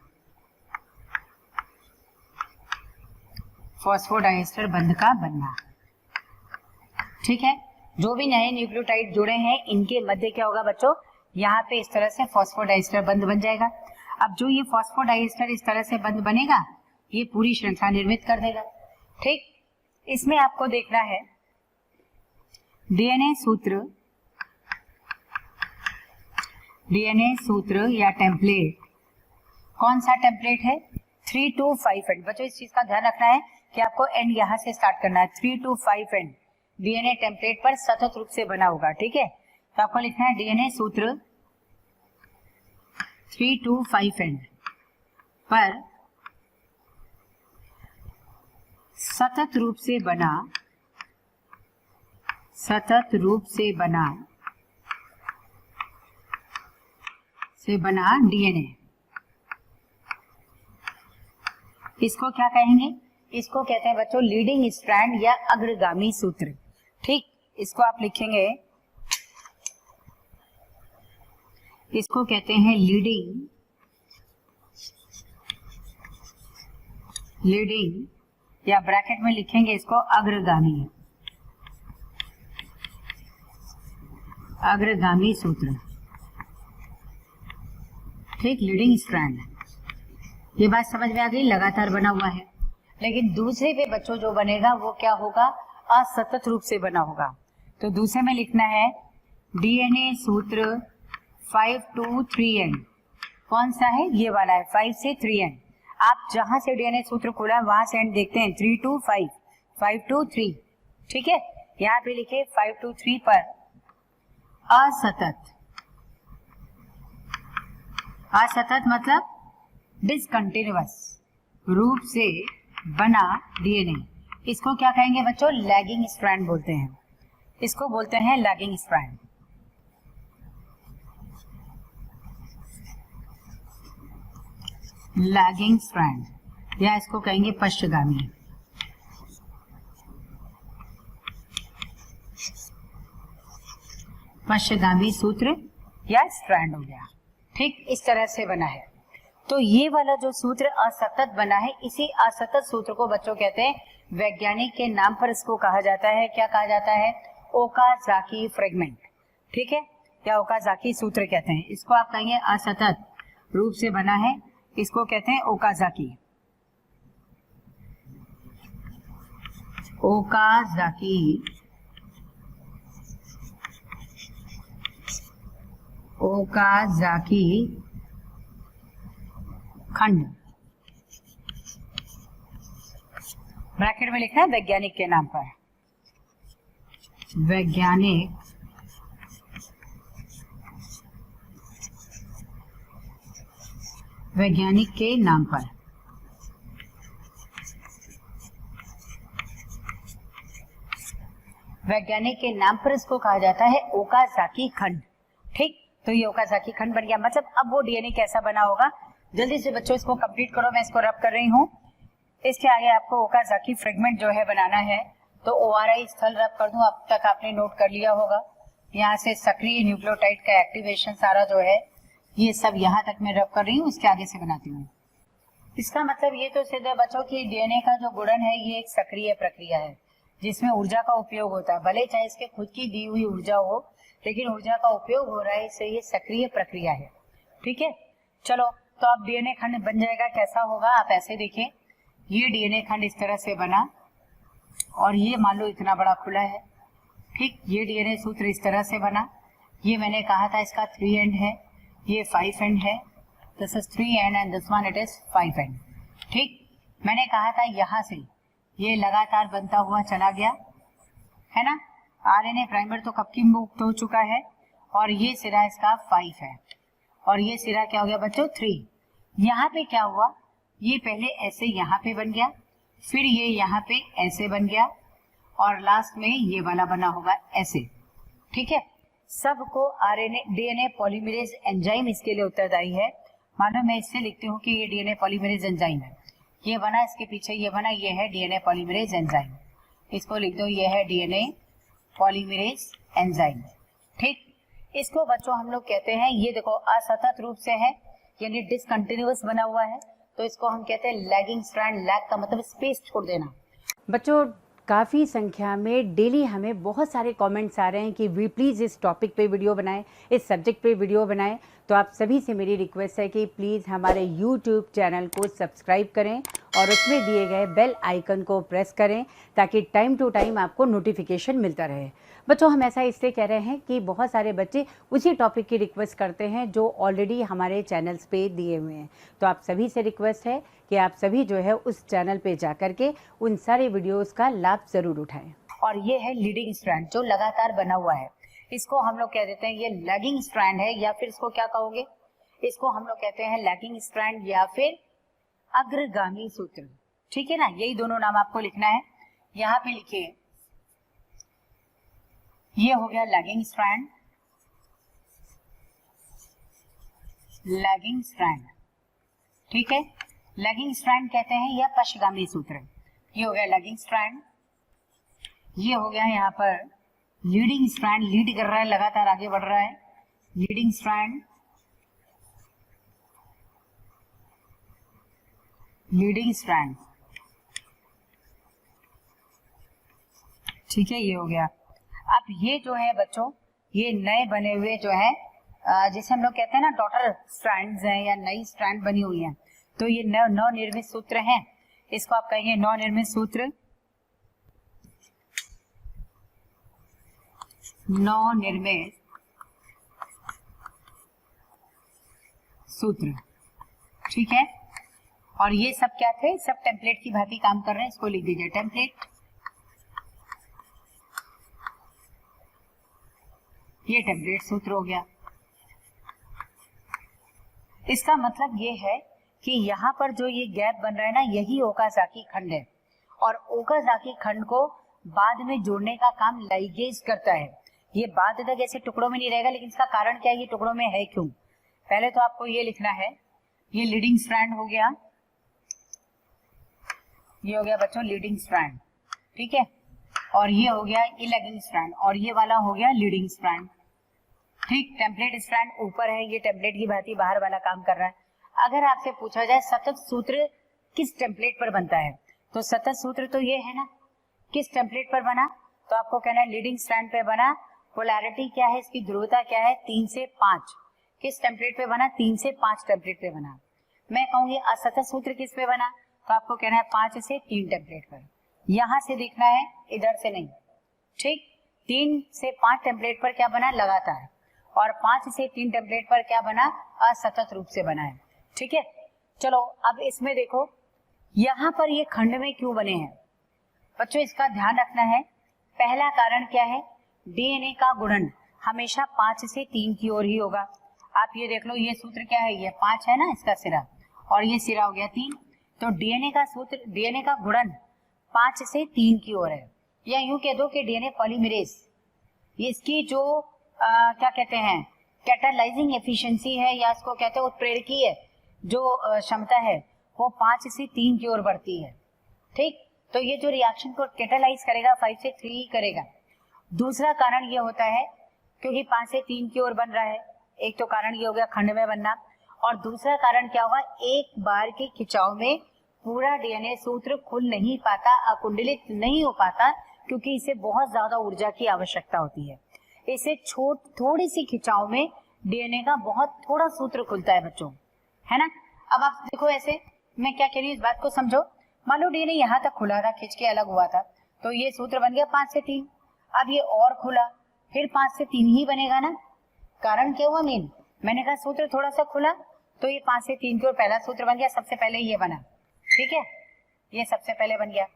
फॉस्फोडाइएस्टर बंध का बनना। ठीक है, जो भी नए न्यूक्लियोटाइड जुड़े हैं इनके मध्य क्या होगा बच्चों, यहाँ पे इस तरह से फॉस्फोडाइएस्टर बंध बन जाएगा। अब जो ये फॉस्फोडाइएस्टर इस तरह से बंध बनेगा ये पूरी श्रृंखला निर्मित कर देगा। ठीक, इसमें आपको देखना है डीएनए सूत्र या टेम्पलेट, कौन सा टेम्पलेट है, 3 to 5 एंड। बच्चों इस चीज का ध्यान रखना है कि आपको एंड यहां से स्टार्ट करना है, 3 to 5 एंड डीएनए टेम्पलेट पर सतत रूप से बना होगा। ठीक है, तो आपको लिखना है डीएनए सूत्र 3 to 5 एंड पर सतत रूप से बना डीएनए, इसको क्या कहेंगे, इसको कहते हैं बच्चों लीडिंग स्ट्रैंड या अग्रगामी सूत्र। ठीक, इसको आप लिखेंगे, इसको कहते हैं लीडिंग या ब्रैकेट में लिखेंगे इसको अग्रगामी सूत्र। ठीक, लीडिंग स्ट्रैंड, ये बात समझ में आ गई, लगातार बना हुआ है। लेकिन दूसरे पे बच्चों जो बनेगा वो क्या होगा, असतत रूप से बना होगा। तो दूसरे में लिखना है डीएनए सूत्र 5 to 3 एंड, कौन सा है, ये वाला है 5 से 3 एंड। आप जहां से डीएनए सूत्र खोला है वहां से एंड देखते हैं, 3 to 5, 5 to 3। ठीक है, यहाँ पे लिखे 5 to 3 पर असतत मतलब डिसकंटिन्यूअस रूप से बना डीएनए, इसको क्या कहेंगे बच्चों, लैगिंग स्ट्रैंड बोलते हैं, इसको बोलते हैं लैगिंग स्ट्रैंड। लैगिंग स्ट्रैंड या इसको कहेंगे पश्चगामी। पश्चगामी सूत्र या स्ट्रैंड हो गया। ठीक, इस तरह से बना है। तो ये वाला जो सूत्र असतत बना है, इसी असतत सूत्र को बच्चों कहते हैं, वैज्ञानिक के नाम पर इसको कहा जाता है, क्या कहा जाता है, ओकाजाकी फ्रेगमेंट। ठीक है, या ओकाजाकी सूत्र कहते हैं इसको, आप कहेंगे असतत रूप से बना है, इसको कहते हैं ओकाजाकी खंड। ब्रैकेट में लिखना है वैज्ञानिक के नाम पर, वैज्ञानिक के नाम पर। वैज्ञानिक के नाम पर इसको कहा जाता है ओकाजाकी खंड। ठीक, तो ये ओकाजाकी खंड बन गया। मतलब अब वो डीएनए कैसा बना होगा, जल्दी से बच्चों इसको कंप्लीट करो, मैं इसको रब कर रही हूँ। इसके आगे आपको ओकाजाकी फ्रेगमेंट जो है बनाना है, तो ओआरआई स्थल रब कर दूं, अब तक आपने नोट कर लिया होगा। यहाँ से सक्रिय न्यूक्लियोटाइड का एक्टिवेशन सारा जो है ये सब यहाँ तक मैं रब कर रही हूँ, इसके आगे से बनाती हूँ। इसका मतलब ये तो सिद्ध है बच्चों की डीएनए का जो गुणन है ये एक सक्रिय प्रक्रिया है जिसमें ऊर्जा का उपयोग होता है, भले चाहे इसके खुद की दी हुई ऊर्जा हो, लेकिन ऊर्जा का उपयोग हो रहा है, इससे ये सक्रिय प्रक्रिया है। ठीक है, चलो तो अब डीएनए खंड बन जाएगा, कैसा होगा आप ऐसे देखें, ये डीएनए खंड इस तरह से बना और ये मान लो इतना बड़ा खुला है। ठीक, ये डीएनए सूत्र इस तरह से बना, ये मैंने कहा था इसका 3 एंड है, ये 5 एंड है, this is 3 and and this one it is 5 and. ठीक, मैंने कहा था यहाँ से ये लगातार बनता हुआ चला गया है ना, आरएनए प्राइमर तो कब की मुक्त हो चुका है, और ये सिरा इसका 5 है और ये सिरा क्या हो गया बच्चों 3। यहाँ पे क्या हुआ, ये पहले ऐसे यहाँ पे बन गया, फिर ये यहाँ पे ऐसे बन गया और लास्ट में ये वाला बना होगा ऐसे। ठीक है, सबको आरएनए डीएनए पॉलीमरेज एंजाइम इसके लिए उत्तरदायी है। मानो मैं इससे लिखती हूँ कि ये डीएनए पॉलीमरेज एंजाइम है, ये बना, इसके पीछे ये बना, ये है डीएनए पॉलीमरेज एंजाइम, इसको लिख दो, ये है डीएनए पॉलीमरेज एंजाइम। ठीक, इसको बच्चों हम लोग कहते हैं, ये देखो असतत रूप से है यानी डिसकंटिन्यूअस बना हुआ है, तो इसको हम कहते हैं लैगिंग स्ट्रैंड। लैग का मतलब स्पेस छोड़ देना। बच्चों काफ़ी संख्या में डेली हमें बहुत सारे कमेंट्स आ रहे हैं कि वी प्लीज़ इस टॉपिक पे वीडियो बनाएं, इस सब्जेक्ट पे वीडियो बनाएं। तो आप सभी से मेरी रिक्वेस्ट है कि प्लीज़ हमारे यूट्यूब चैनल को सब्सक्राइब करें और उसमें दिए गए बेल आइकन को प्रेस करें ताकि टाइम टू टाइम आपको नोटिफिकेशन मिलता रहे। बच्चों हम ऐसा इसलिए कह रहे हैं कि बहुत सारे बच्चे उसी टॉपिक की रिक्वेस्ट करते हैं जो ऑलरेडी हमारे चैनल्स पे दिए हुए हैं। तो आप सभी से रिक्वेस्ट है कि आप सभी जो है उस चैनल पे जा करके उन सारे वीडियोस का लाभ ज़रूर उठाएं। और ये है लीडिंग स्ट्रैंड जो लगातार बना हुआ है, इसको हम लोग कह देते हैं ये लैगिंग स्ट्रैंड है, या फिर इसको क्या कहोगे, इसको हम लोग कहते हैं लैगिंग स्ट्रैंड या फिर अग्रगामी सूत्र। ठीक है ना, यही दोनों नाम आपको लिखना है। यहाँ पे लिखिए, ये हो गया लैगिंग स्ट्रैंड, लैगिंग स्ट्रैंड। ठीक है, लैगिंग स्ट्रैंड कहते हैं या पश्चगामी सूत्र। ये हो गया लैगिंग स्ट्रैंड, ये हो गया यहाँ पर लीडिंग स्ट्रैंड, लीड कर रहा है, लगातार आगे बढ़ रहा है, लीडिंग स्ट्रैंड, लीडिंग स्ट्रैंड। ठीक है, ये हो गया। अब ये जो है बच्चों, ये नए बने हुए जो है जिसे हम लोग कहते हैं ना डॉटर स्ट्रैंड्स हैं या नई स्ट्रैंड बनी हुई हैं, तो ये नवनिर्मित सूत्र हैं। इसको आप कहेंगे नवनिर्मित सूत्र, नवनिर्मित सूत्र। ठीक है, और ये सब क्या थे, सब टेम्पलेट की भांति काम कर रहे हैं। इसको लिख दीजिए टेम्पलेट। ये टेम्पलेट सूत्र हो गया। इसका मतलब ये है कि यहाँ पर जो ये गैप बन रहा है ना, यही ओकाजाकी खंड है, और ओकाजाकी खंड को बाद में जोड़ने का काम लाइगेज करता है। ये बाद तक ऐसे टुकड़ों में नहीं रहेगा, लेकिन इसका कारण क्या है, ये टुकड़ों में है क्यों। पहले तो आपको ये लिखना है, ये लीडिंग स्ट्रैंड हो गया, ये हो गया बच्चों लीडिंग स्ट्रैंड। ठीक है, और ये हो गया लैगिंग स्ट्रैंड, और ये वाला हो गया लीडिंग स्ट्रैंड। ठीक, टेम्पलेट स्ट्रैंड ऊपर है, ये टेम्पलेट की भांति बाहर वाला काम कर रहा है। अगर आपसे पूछा जाए सतत सूत्र किस टेम्पलेट पर बनता है, तो सतत सूत्र तो ये है ना, किस टेम्पलेट पर बना, तो आपको कहना है लीडिंग स्ट्रैंड पे बना। पोलैरिटी क्या है, इसकी ध्रुवता क्या है, 3 से 5। किस टेम्पलेट पे बना, 3 से 5 टेम्पलेट पे बना। मैं कहूंगी असतत सूत्र किस पे बना, तो आपको कहना है 5 से 3 टेम्पलेट पर। यहां से देखना है, इधर से नहीं। ठीक, 3 से 5 टेम्पलेट पर क्या बना, लगातार, और 5 से 3 टेम्पलेट पर क्या बना, असतत रूप से बना है। ठीक है, चलो अब इसमें देखो यहां पर ये खंड में क्यों बने हैं बच्चों, इसका ध्यान रखना है। पहला कारण क्या है, डीएनए का गुणन हमेशा 5 से 3 की ओर ही होगा। आप ये देख लो, ये सूत्र क्या है, ये 5 है ना इसका सिरा, और ये सिरा हो गया 3, तो डीएनए का सूत्र, डीएनए का गुणन 5 से 3 की ओर है। या यूं कह दो कि डीएनए पॉलीमरेज, ये इसकी जो क्या कहते हैं कैटालाइजिंग एफिशिएंसी है, या इसको कहते हैं उत्प्रेरकीय जो क्षमता है, वो 5 से 3 की ओर बढ़ती है। ठीक, तो ये जो रिएक्शन को कैटालाइज करेगा 5 से 3 ही करेगा। दूसरा कारण ये होता है क्योंकि 5 से 3 की ओर बन रहा है, एक तो कारण ये हो गया खंड में बनना, और दूसरा कारण क्या होगा, एक बार के खिंचाव में पूरा डीएनए सूत्र खुल नहीं पाता, अकुंडलित नहीं हो पाता, क्योंकि इसे बहुत ज्यादा ऊर्जा की आवश्यकता होती है। इसे थोड़ी सी खिंचाव में डीएनए का बहुत थोड़ा सूत्र खुलता है बच्चों, है ना। अब आप देखो, ऐसे मैं क्या कह रही हूँ, इस बात को समझो। मान लो डीएनए यहाँ तक खुला था, खिंच के अलग हुआ था, तो ये सूत्र बन गया 5 से 3। अब ये और खुला, फिर 5 से 3 ही बनेगा ना। कारण क्या हुआ, मेन मैंने कहा सूत्र थोड़ा सा खुला, तो ये 5 से 3 की ओर पहला सूत्र बन गया, सबसे पहले ये बना। ठीक है, ये सबसे पहले बन गया।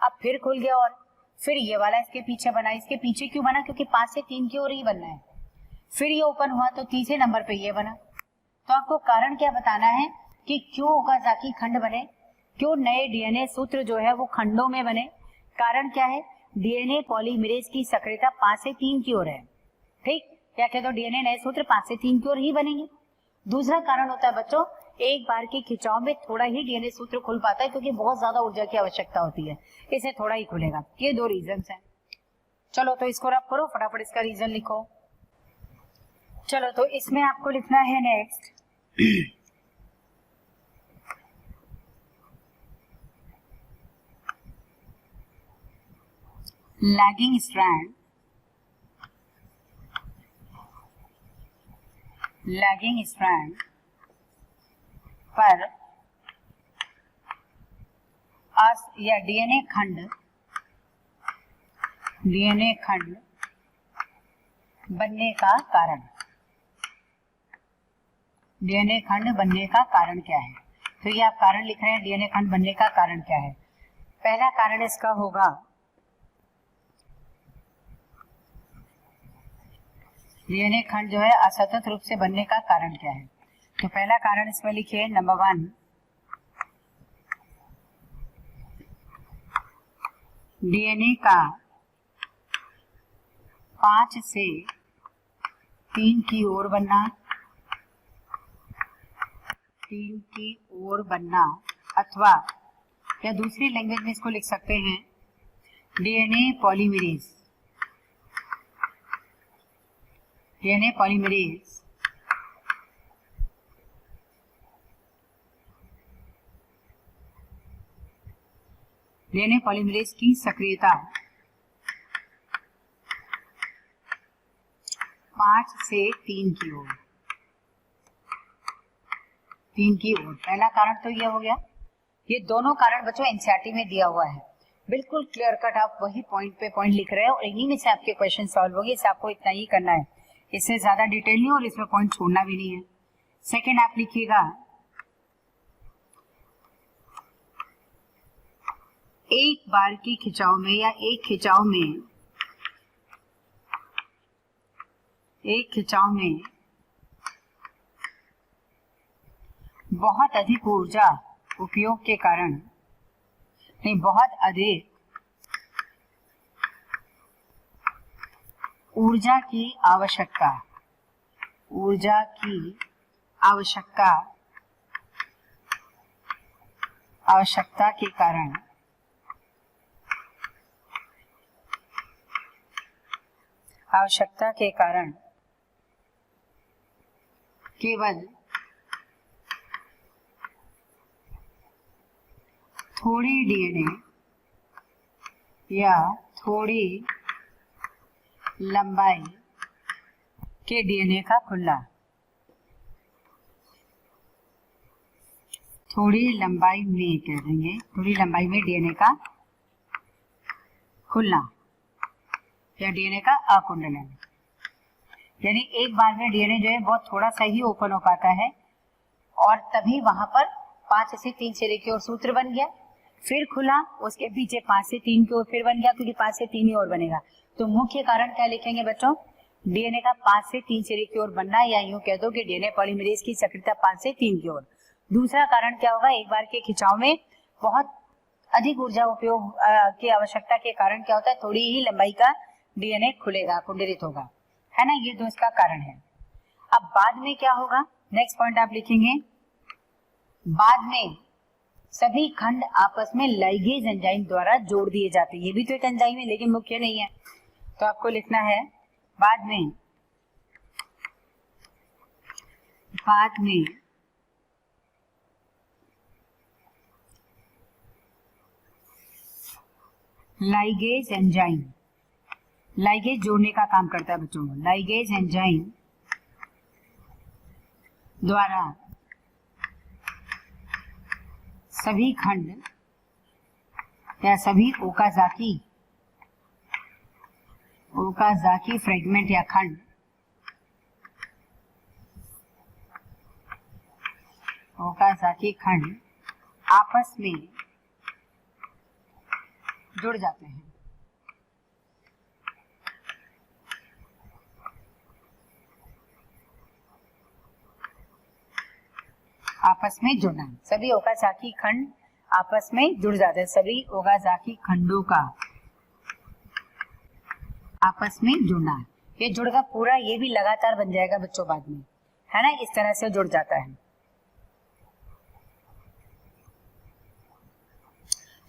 अब फिर खुल गया, और फिर ये वाला इसके पीछे बना। इसके पीछे क्यों बना, क्योंकि 5 से 3 की ओर ही बनना है। फिर ये ओपन हुआ, तो तीसरे नंबर पे ये बना। तो आपको कारण क्या बताना है कि क्यों ओकाजाकी खंड बने, क्यों नए डीएनए सूत्र जो है वो खंडों में बने। कारण क्या है, डीएनए पॉलीमरेज की सक्रियता 5 से 3 की ओर है। ठीक, क्या कहते हो, डीएनए नए सूत्र 5 से 3 की ओर ही बनेंगे। दूसरा कारण होता है बच्चों, एक बार के खिंचाव में थोड़ा ही डीएनए सूत्र खुल पाता है, क्योंकि बहुत ज्यादा ऊर्जा की आवश्यकता होती है, इसे थोड़ा ही खुलेगा। ये 2 रीजंस हैं। चलो तो इसको रब करो, फटाफट इसका रीजन लिखो। चलो तो इसमें आपको लिखना है next lagging strand, lagging strand पर या डीएनए खंड बनने का कारण, डीएनए खंड बनने का कारण क्या है? तो ये आप कारण लिख रहे हैं, डीएनए खंड बनने का कारण क्या है? पहला कारण इसका होगा डीएनए खंड जो है असतत रूप से बनने का कारण क्या है? तो पहला कारण इसमें लिखिए, नंबर 1, डीएनए का 5 से 3 की ओर बनना, 3 की ओर बनना, अथवा या दूसरी लैंग्वेज में इसको लिख सकते हैं DNA polymerase, DNA polymerase DNA polymerase की सक्रियता 5 से 3 की ओर, 3 की ओर। पहला कारण तो ये हो गया। ये दोनों कारण बच्चों एनसीईआरटी में दिया हुआ है, बिल्कुल क्लियर कट, आप वही पॉइंट पे पॉइंट लिख रहे हो और इन्हीं में से आपके क्वेश्चन सॉल्व होंगे। इससे आपको इतना ही करना है, इससे ज्यादा डिटेल नहीं और इसमें पॉइंट छोड़ना भी नहीं है। सेकेंड आप लिखिएगा, एक बार की खिंचाव में या एक खिंचाव में बहुत अधिक ऊर्जा उपयोग के कारण, नहीं, बहुत अधिक ऊर्जा की आवश्यकता के कारण केवल थोड़ी डीएनए या थोड़ी लंबाई के डीएनए का खुलना, थोड़ी लंबाई में कह देंगे, थोड़ी लंबाई में डीएनए का खुलना या डीएनए का अकुंडलन, यानी एक बार में डीएनए जो है बहुत थोड़ा सा ही ओपन हो पाता है और तभी वहां पर 5 से 3 सिरे की ओर सूत्र बन गया, फिर खुला, उसके पीछे 5 से 3 की ओर फिर बन गया, क्योंकि 5 से 3 ही और बनेगा। तो मुख्य कारण क्या लिखेंगे बच्चों? डीएनए का 5 से 3 सिरे की ओर बनना, या यूं कह दो कि डीएनए पॉलीमरेज की सक्रियता 5 से 3 की ओर। दूसरा कारण क्या होगा? एक बार के खिंचाव में बहुत अधिक ऊर्जा उपयोग की आवश्यकता के कारण क्या होता है? थोड़ी ही लंबाई का डीएनए खुलेगा, कुंडलित होगा, है ना। ये दो इसका कारण है। अब बाद में क्या होगा? नेक्स्ट पॉइंट आप लिखेंगे, बाद में सभी खंड आपस में लाइगेज एंजाइम द्वारा जोड़ दिए जाते हैं। ये भी तो एक एंजाइम है लेकिन मुख्य नहीं है, तो आपको लिखना है बाद में लाइगेज एंजाइम, लाइगेज जोड़ने का काम करता है बच्चों। लाइगेज एंजाइम द्वारा सभी खंड या सभी ओकाजाकी फ्रेगमेंट या खंड आपस में जुड़ जाते हैं। आपस में जुड़ना, सभी ओकाजाकी खंड आपस में जुड़ जाते हैं। सभी ओकाजाकी खंडों का आपस में जुड़ना, ये जुड़गा पूरा, ये भी लगातार बन जाएगा बच्चों बाद में, है ना। इस तरह से जुड़ जाता है।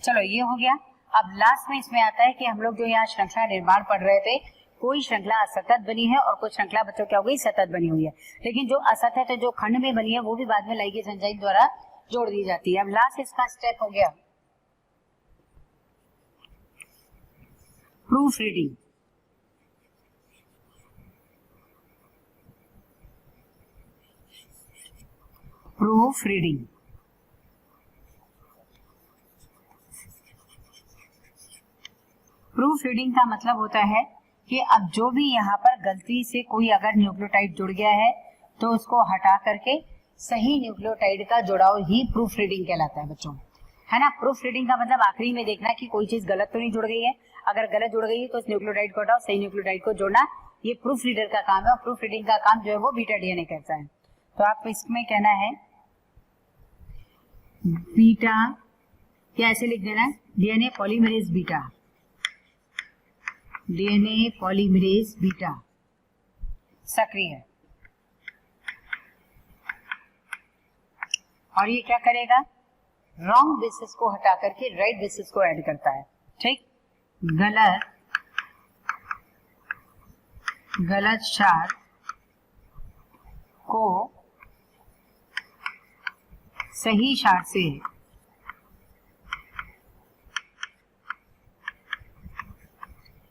चलो ये हो गया। अब लास्ट में इसमें आता है कि हम लोग जो यहाँ श्रृंखला निर्माण पढ़ रहे थे, कोई श्रृंखला असतत बनी है और कुछ श्रृंखला बच्चों क्या हो गई, सतत बनी हुई है। लेकिन जो असतत है, जो खंड में बनी है, वो भी बाद में लाइगेज एंजाइम द्वारा जोड़ दी जाती है। अब लास्ट इसका स्टेप हो गया proof reading. Proof reading proof reading का मतलब होता है कि अब जो भी यहाँ पर गलती से कोई अगर न्यूक्लियोटाइड जुड़ गया है तो उसको हटा करके सही न्यूक्लियोटाइड का जुड़ाव ही प्रूफ रीडिंग कहलाता है बच्चों, है ना। प्रूफ रीडिंग का मतलब आखिरी में देखना कि कोई चीज गलत तो नहीं जुड़ गई है, अगर गलत जुड़ गई है तो उस न्यूक्लियोटाइड को हटाओ, सही न्यूक्लियोटाइड को जोड़ना, ये प्रूफ रीडर का काम है। और प्रूफ रीडिंग का काम जो है वो बीटा डीएनए करता है। तो आपको इसमें कहना है बीटा, या ऐसे लिख देना DNA polymerase beta, DNA polymerase beta सक्रिय है। और ये क्या करेगा, रॉन्ग बेसिस को हटा करके राइट बेसिस को ऐड करता है, ठीक। गलत क्षार को सही क्षार से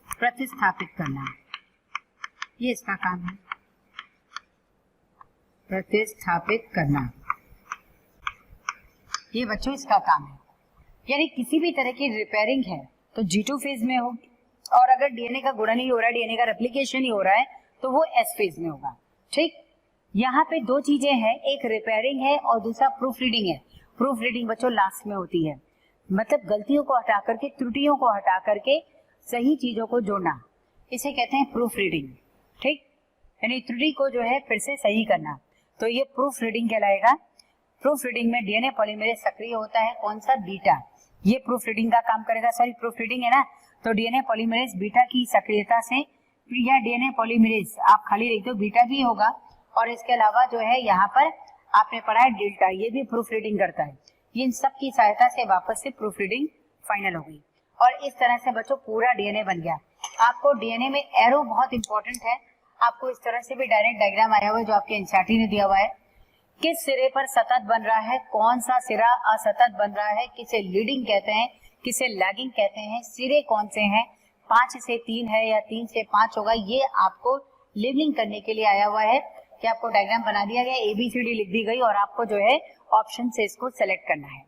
प्रतिस्थापित करना, ये इसका काम है, प्रतिस्थापित करना, ये बच्चों इसका काम है। यानी किसी भी तरह की रिपेयरिंग है तो G2 फेज में होगी, और अगर डीएनए का गुणन ही हो रहा है, डीएनए का रेप्लिकेशन ही हो रहा है, तो वो S फेज में होगा, ठीक। यहाँ पे दो चीजें हैं, एक रिपेयरिंग है और दूसरा प्रूफ रीडिंग है। प्रूफ रीडिंग बच्चों लास्ट में होती है, मतलब गलतियों को हटा करके, त्रुटियों को हटा करके सही चीजों को जोड़ना, इसे कहते हैं प्रूफ रीडिंग, ठीक। यानी त्रुटि को जो है फिर से सही करना, तो ये प्रूफ रीडिंग कहलाएगा। प्रूफ रीडिंग में डीएनए पॉलीमरेज सक्रिय होता है, कौन सा, बीटा, ये प्रूफ रीडिंग का काम करेगा। सॉरी, प्रूफ रीडिंग है ना, तो डीएनए पॉलीमरेज बीटा की सक्रियता से, या डीएनए पॉलीमरेज आप खाली लिख दो, बीटा भी होगा। और इसके अलावा जो है यहाँ पर आपने पढ़ा है डेल्टा, ये भी प्रूफ रीडिंग करता है। इन सब की सहायता से वापस से प्रूफ रीडिंग फाइनल हो गई, और इस तरह से बच्चों पूरा डीएनए बन गया। आपको डीएनए में एरो बहुत इंपॉर्टेंट है, आपको इस तरह से भी डायरेक्ट डायग्राम आया हुआ है जो आपके एनसीईआरटी ने दिया हुआ है। किस सिरे पर सतत बन रहा है, कौन सा सिरा असतत बन रहा है, किसे लीडिंग कहते हैं, किसे लैगिंग कहते हैं, सिरे कौन से हैं, 5 से 3 है या 3 से 5 होगा, ये आपको लेबलिंग करने के लिए आया हुआ है कि आपको डायग्राम बना दिया गया, ABCD लिख दी गई और आपको जो है ऑप्शन से इसको सेलेक्ट करना है,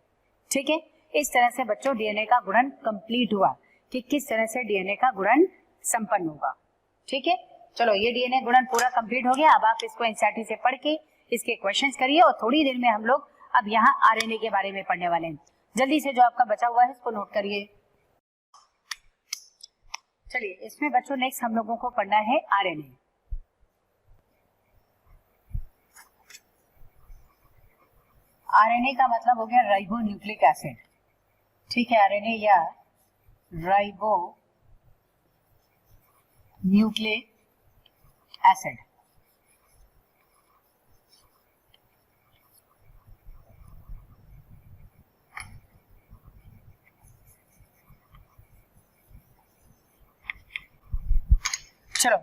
ठीक है। इस तरह से बच्चों डीएनए का गुणन कंप्लीट हुआ कि किस तरह से डीएनए का गुणन संपन्न होगा, ठीक है। चलो, ये डीएनए गुणन पूरा कंप्लीट हो गया। अब आप इसको एनसीईआरटी से पढ़ के इसके क्वेश्चंस करिए, और थोड़ी देर में हम लोग अब यहाँ आरएनए के बारे में पढ़ने वाले हैं। जल्दी से जो आपका बचा हुआ है इसको नोट करिए। चलिए, इसमें बच्चों नेक्स्ट हम लोगों को पढ़ना है आरएनए। आरएनए का मतलब हो गया राइबो न्यूक्लिक एसिड, ठीक है। आरएनए या राइबो न्यूक्लिक एसिड। चलो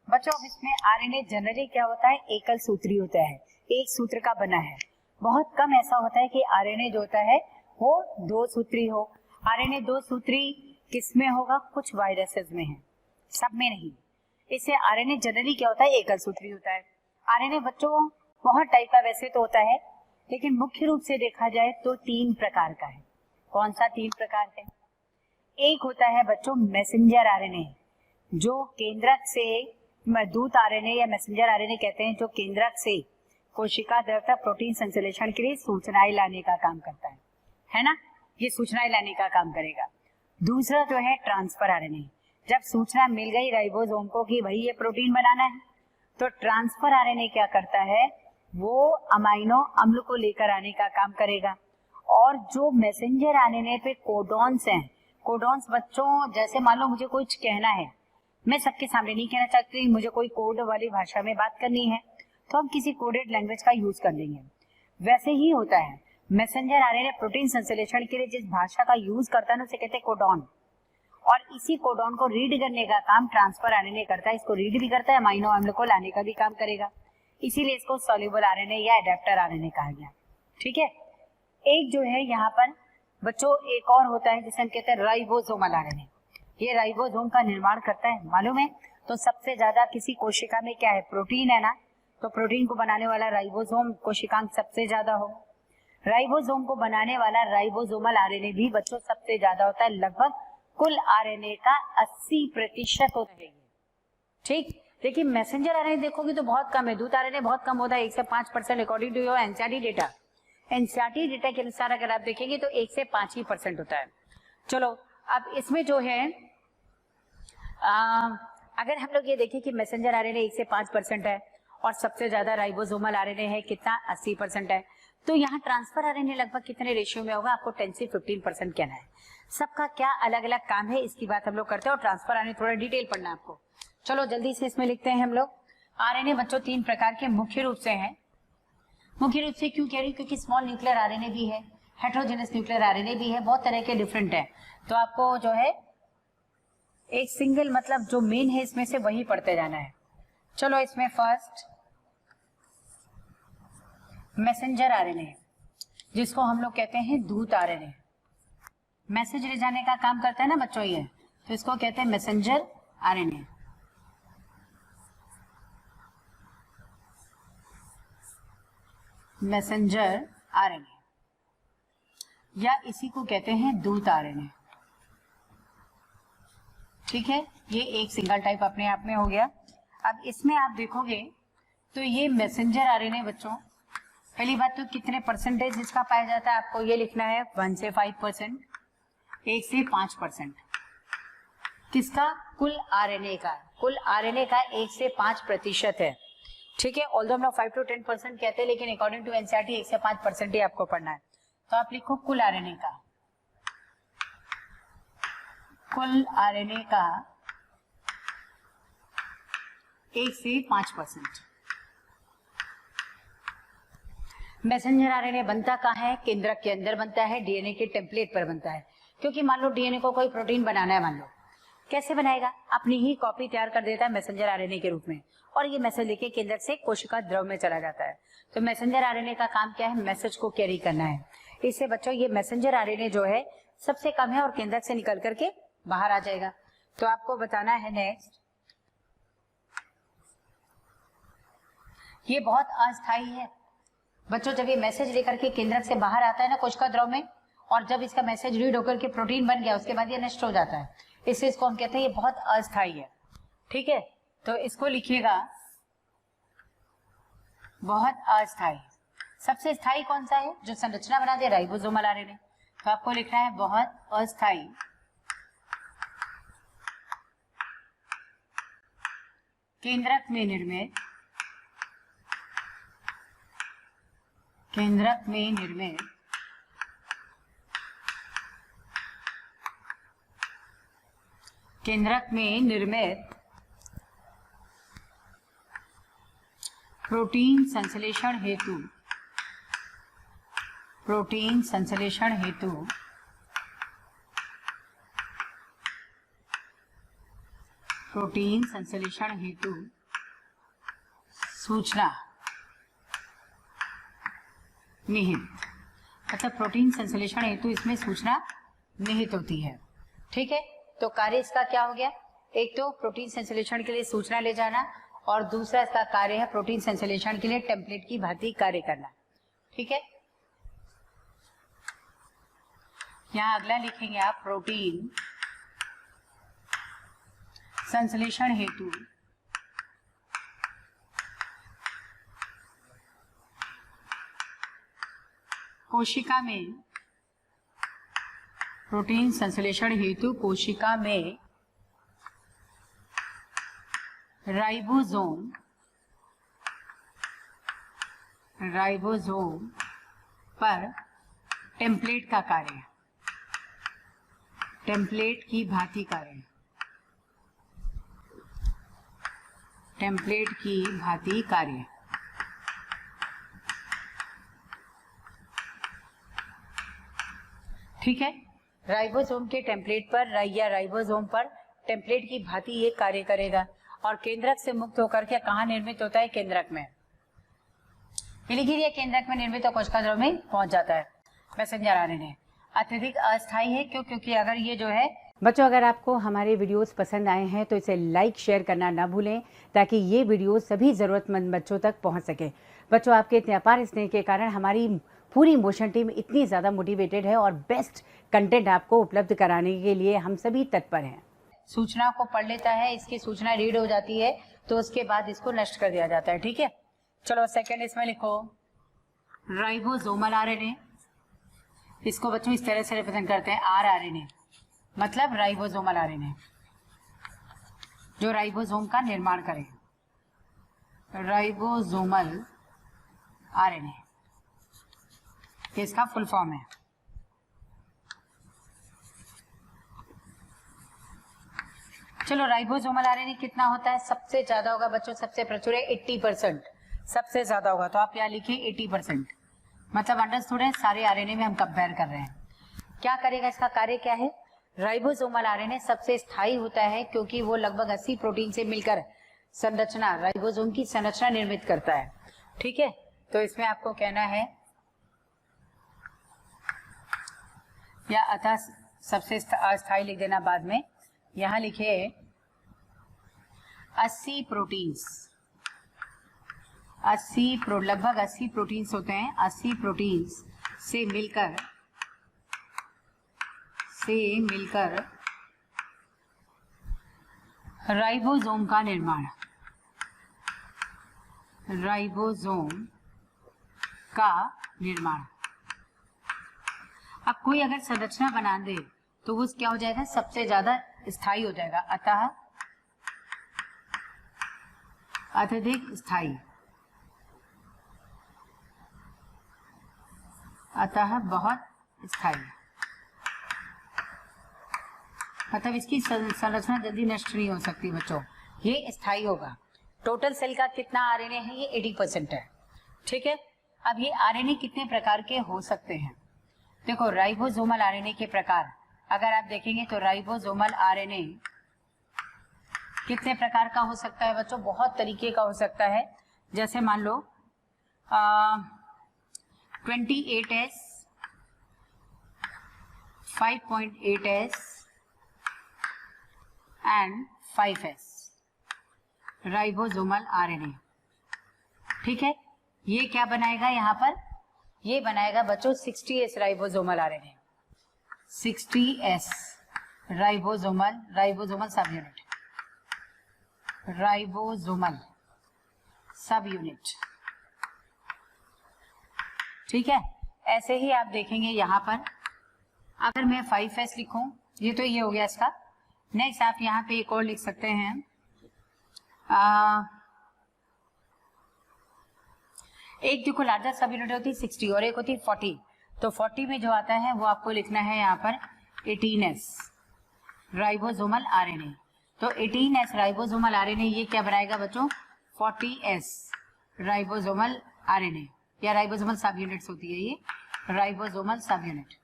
बच्चों, अब इसमें आरएनए जनरली क्या होता है, एकल सूत्री होता है, एक सूत्र का बना है। बहुत कम ऐसा होता है कि आरएनए जो होता है वो 2 सूत्री हो। आरएनए 2 सूत्री किसमें होगा, कुछ वायरसेस में है, सब में नहीं। इससे आरएनए जनरली क्या होता है, एकल सूत्री होता है। आरएनए बच्चों बहुत टाइप का वैसे तो होता है, लेकिन मुख्य रूप से देखा जाए तो 3 प्रकार का है। कौन सा 3 प्रकार है, एक होता है बच्चों मैसेंजर आरएनए, जो केंद्रक से, दूत आरएनए या मैसेंजर आरएनए कहते हैं, जो केंद्रक से कोशिका द्रव तक प्रोटीन संश्लेषण के लिए सूचनाएं लाने का काम करता है ना, ये सूचनाएं लाने का काम करेगा। दूसरा जो है ट्रांसफर आरएनए, जब सूचना मिल गई राइबोसोम को कि भाई ये प्रोटीन बनाना है, तो ट्रांसफर आरएनए क्या करता है, वो अमाइनो अम्ल को लेकर आने का काम करेगा। और जो मैसेंजर आरएनए पे कोडॉन्स हैं, कोडॉन्स बच्चों जैसे मान लो मुझे कुछ कहना है, मैं सबके सामने नहीं कहना चाहती, मुझे कोई कोड वाली भाषा में बात करनी है, तो हम किसी कोडेड लैंग्वेज का यूज कर लेंगे। वैसे ही होता है मैसेंजर आरएनए प्रोटीन संश्लेषण के लिए जिस भाषा का यूज करता है ना, उसे कहते हैं कोडॉन, और इसी कोडॉन को रीड करने का काम ट्रांसफर आरएनए करता है। इसको रीड भी करता है, अमीनो अम्ल को लाने का भी काम करेगा, इसीलिए इसको सॉल्युबल आरएनए या एडेप्टर आरएनए कहा गया। ठीक है, एक जो है यहाँ पर बच्चों एक और होता है जिसे हम कहते हैं राइबोसोमल आरएनए। ये राइबोसोम का निर्माण करता है, मालूम है? तो सबसे ज्यादा किसी कोशिका में क्या है, प्रोटीन है ना, तो प्रोटीन को बनाने वाला राइबोसोम कोशिकांक सबसे ज्यादा हो। राइबोसोम को बनाने वाला राइबोसोमल आरएनए भी बच्चों सबसे ज्यादा होता है, लगभग कुल आरएनए का 80% होता है। ठीक, देखिए मैसेंजर आरएनए देखोगे तो बहुत कम है, दूध आरएनए बहुत कम होता है, 1 से 5% according to your NCERT data. NCERT data के अनुसार अगर आप देखेंगे तो 1 से 5% होता है। चलो अब इसमें जो है अगर हम लोग ये देखें कि मैसेंजर आरएनए 1 से 5% है और सबसे ज्यादा राइबोसोमल आरएनए है कितना, 80% है, तो यहाँ ट्रांसफर आरएनए लगभग कितने रेशियो में होगा, आपको 10 से 15% कहना है। सबका क्या अलग अलग काम है इसकी बात हम लोग करते हैं, और ट्रांसफर आरएनए थोड़ा डिटेल पढ़ना है आपको। चलो जल्दी से इसमें लिखते हैं हम लोग। आरएनए बच्चों 3 प्रकार के मुख्य रूप से हैं। मुख्य रूप से क्यों कह रही हूँ, क्योंकि स्मॉल न्यूक्लियर आरएनए भी है, हेटेरोजेनस न्यूक्लियर आरएनए भी है, बहुत तरह के डिफरेंट है। तो आपको जो है एक सिंगल मतलब जो मेन है इसमें से वही पढ़ते जाना है। चलो इसमें फर्स्ट मैसेंजर आरएनए, जिसको हम लोग कहते हैं दूत आरएनए, मैसेज ले जाने का काम करता है ना बच्चों ये, तो इसको कहते हैं मैसेंजर आरएनए। मैसेंजर आरएनए या इसी को कहते हैं दूत आरएनए। ठीक है, ये एक सिंगल टाइप अपने आप में हो गया। अब इसमें आप देखोगे तो ये मैसेंजर आरएनए बच्चों, पहली बात तो कितने परसेंटेज इसका पाया जाता है, आपको ये लिखना है 1 से 5%, 1 से 5%। किसका, कुल आरएनए का, कुल आरएनए का 1 से 5% है। ठीक है, ऑल्दो हम लोग 5 to 10% कहते हैं, लेकिन अकॉर्डिंग टू एनसीईआरटी 1 से 5% ही आपको पढ़ना है। तो आप लिखो कुल आरएनए का, कुल आरएनए का 1 से 5%। मैसेंजर आरएनए बनता कहाँ है, केंद्रक के अंदर बनता है, डीएनए के टेम्पलेट पर बनता है। क्योंकि मान लो डीएनए को कोई प्रोटीन बनाना है, मान लो कैसे बनाएगा, अपनी ही कॉपी तैयार कर देता है मैसेंजर आरएनए के रूप में, और ये मैसेज लेके केंद्रक से कोशिका द्रव में चला जाता है। तो मैसेंजर आरएनए का काम क्या है, मैसेज को कैरी करना है। इससे बच्चों ये मैसेंजर आरएनए जो है सबसे कम है और केंद्रक से निकल करके बाहर आ जाएगा। तो आपको बताना है नेक्स्ट, ये बहुत अस्थायी है बच्चों। जब ये मैसेज लेकर के केंद्रक से बाहर आता है ना कोशिका द्रव में, और जब इसका मैसेज रीड होकर के प्रोटीन बन गया उसके बाद ये नष्ट हो जाता है, इससे इसको हम कहते हैं ये बहुत अस्थायी है। ठीक है, तो इसको लिखिएगा बहुत अस्थायी। सबसे स्थायी कौन सा है, जो संरचना बना दे, राइबोसोमल आरएनए। तो आपको लिखना है बहुत अस्थायी, केंद्रक में निर्मित, केंद्रक में निर्मित केंद्रक में निर्मित प्रोटीन संश्लेषण हेतु, प्रोटीन संश्लेषण हेतु प्रोटीन संश्लेषण हेतु सूचना निहित, मतलब प्रोटीन संश्लेषण हेतु इसमें सूचना निहित होती है। ठीक है, तो कार्य इसका क्या हो गया, एक तो प्रोटीन संश्लेषण के लिए सूचना ले जाना, और दूसरा इसका कार्य है प्रोटीन संश्लेषण के लिए टेम्पलेट की भांति कार्य करना। ठीक है, यहां अगला लिखेंगे आप, प्रोटीन संश्लेषण हेतु कोशिका में, प्रोटीन संश्लेषण हेतु कोशिका में राइबोसोम, राइबोसोम पर टेम्पलेट का कार्य, टेम्पलेट की भांति कार्य, टेम्पलेट की भांति कार्य। ठीक है, राइबोसोम के टेम्पलेट पर या राइबोसोम पर टेम्पलेट की भांति ये कार्य करेगा और केंद्रक से मुक्त होकर के कहाँ निर्मित होता है? केंद्रक में। ये केंद्रक में निर्मित और कोशिका द्रव्य में पहुंच जाता है। मैसेंजर आरएनए अत्यधिक अस्थायी है, क्योंकि अगर ये जो है बच्चों, अगर आपको हमारे वीडियोस पसंद आए हैं तो इसे लाइक शेयर करना ना भूलें, ताकि ये वीडियो सभी ज़रूरतमंद बच्चों तक पहुंच सके। बच्चों, आपके इतने अपार स्नेह के कारण हमारी पूरी मोशन टीम इतनी ज़्यादा मोटिवेटेड है और बेस्ट कंटेंट आपको उपलब्ध कराने के लिए हम सभी तत्पर हैं। सूचना को पढ़ लेता है, इसकी सूचना रीड हो जाती है, तो उसके बाद इसको नष्ट कर दिया जाता है। ठीक है, चलो सेकंड इसमें लिखो राइबोसोमल आरएनए। इसको बच्चों इस तरह से रिप्रेजेंट करते हैं आरआरएनए, मतलब राइबोसोमल आरएनए जो राइबोसोम का निर्माण करे। राइबोसोमल आरएनए इसका फुल फॉर्म है। चलो, राइबोसोमल आरएनए कितना होता है? सबसे ज्यादा होगा बच्चों, सबसे प्रचुर है 80%, सबसे ज्यादा होगा। तो आप यहाँ लिखिए 80%, मतलब अंडरस्टूड है, सारे आरएनए में हम कंपेयर कर रहे हैं। क्या करेगा? इसका कार्य क्या है? राइबोसोमल आरएनए सबसे स्थायी होता है, क्योंकि वो लगभग 80 प्रोटीन से मिलकर संरचना, राइबोसोम की संरचना निर्मित करता है। ठीक है, तो इसमें आपको कहना है या अतः सबसे अस्थायी लिख देना बाद में। यहां लिखिए 80 प्रोटीन्स, लगभग 80 प्रोटीन्स होते हैं। 80 प्रोटीन्स से मिलकर राइबोसोम का निर्माण, राइबोसोम का निर्माण। अब कोई अगर संरचना बना दे तो वो क्या हो जाएगा? सबसे ज्यादा स्थायी हो जाएगा, अतः अत्यधिक स्थायी, अतः बहुत स्थायी, मतलब इसकी संरचना जल्दी नष्ट नहीं हो सकती बच्चों, ये स्थायी होगा। टोटल सेल का कितना आरएनए है? ये 80% है। ठीक है, अब ये आरएनए कितने प्रकार के हो सकते हैं? देखो, राइबोसोमल आरएनए के प्रकार अगर आप देखेंगे तो राइबोसोमल आरएनए कितने प्रकार का हो सकता है बच्चों? बहुत तरीके का हो सकता है। जैसे मान लो 28S, 5.8S and 5S ribosomal RNA. ठीक है, ये क्या बनाएगा? यहाँ पर ये बनाएगा बच्चों 60S ribosomal RNA, 60S ribosomal सब यूनिट, राइबोसोमल सब यूनिट। ठीक है, ऐसे ही आप देखेंगे यहाँ पर अगर मैं 5S लिखूं, ये तो ये हो गया इसका। नेक्स्ट आप यहाँ पे एक और लिख सकते हैं, एक देखो लार्जर सब यूनिट होती है 60 और एक होती है 40। तो 40 में जो आता है वो आपको लिखना है यहाँ पर 18S राइबोसोमल आरएनए। तो 18S राइबोसोमल आरएनए ये क्या बनाएगा बच्चों? 40S राइबोसोमल आरएनए या राइबोसोमल सब यूनिट्स होती है ये, राइबोसोमल सब यूनिट,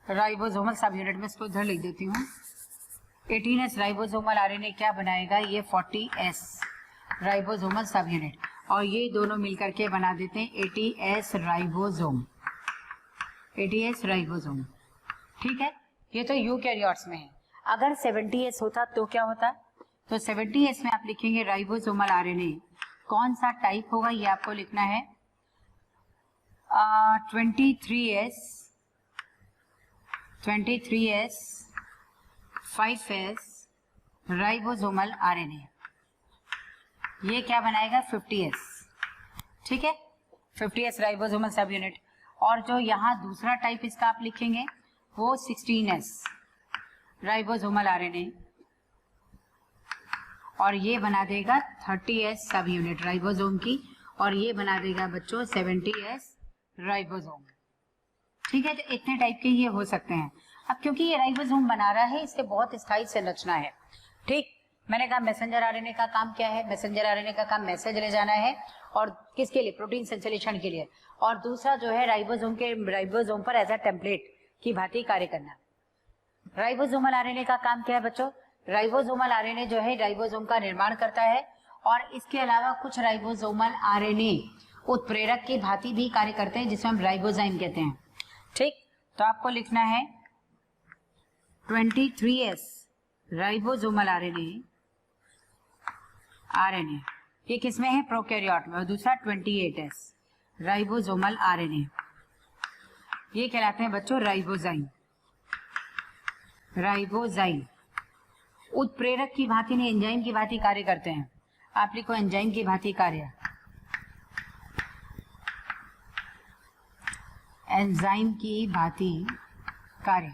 राइबोसोमल सब यूनिट में इसको इधर लिख देती हूँ। 18S राइबोसोमल आरएनए क्या बनाएगा? ये 40S राइबोसोमल सब यूनिट, और ये दोनों मिलकर के बना देते हैं 80S राइबोसोम, 80S राइबोसोम। ठीक है, ये तो यूकैरियोट्स में है। अगर 70S होता तो क्या होता? तो 70S में आप लिखेंगे राइबोसोमल आरएनए कौन सा टाइप होगा ये आपको लिखना है 23S 5S राइबोसोमल आरएनए। ये क्या बनाएगा? 50S। ठीक है, 50S राइबोसोमल सब यूनिट। और जो यहाँ दूसरा टाइप इसका आप लिखेंगे वो 16S राइबोसोमल आरएनए, और ये बना देगा 30S सब यूनिट राइबोसोम की, और ये बना देगा बच्चों 70S राइबोसोम। ठीक है, तो इतने टाइप के ये हो सकते हैं। अब क्योंकि ये राइबोसोम बना रहा है इससे बहुत स्थायी संरचना है। ठीक, मैंने कहा मैसेंजर आरएनए का काम क्या है? मैसेंजर आरएनए का काम मैसेज ले जाना है, और किसके लिए? प्रोटीन संश्लेषण के लिए। और दूसरा जो है राइबोसोम पर एज अ टेम्पलेट की भांति कार्य करना। राइबोसोमल आरएनए का काम क्या है बच्चों? राइबोसोमल आरएनए जो है राइबोसोम का निर्माण करता है, और इसके अलावा कुछ राइबोसोमल आरएनए उत्प्रेरक की भांति भी कार्य करते हैं, जिसे हम राइबोजाइम कहते हैं। ठीक, तो आपको लिखना है 23S राइबोसोमल आरएनए ये किसमें है? प्रोकैरियोट में। और दूसरा 28S राइबोसोमल आरएनए, ये कहलाते हैं बच्चों राइबोजाइम। राइबोजाइम उत्प्रेरक की भांति नहीं, एंजाइम की भांति कार्य करते हैं। आप लिखो एंजाइम की भांति कार्य, एंजाइम की भांति कार्य।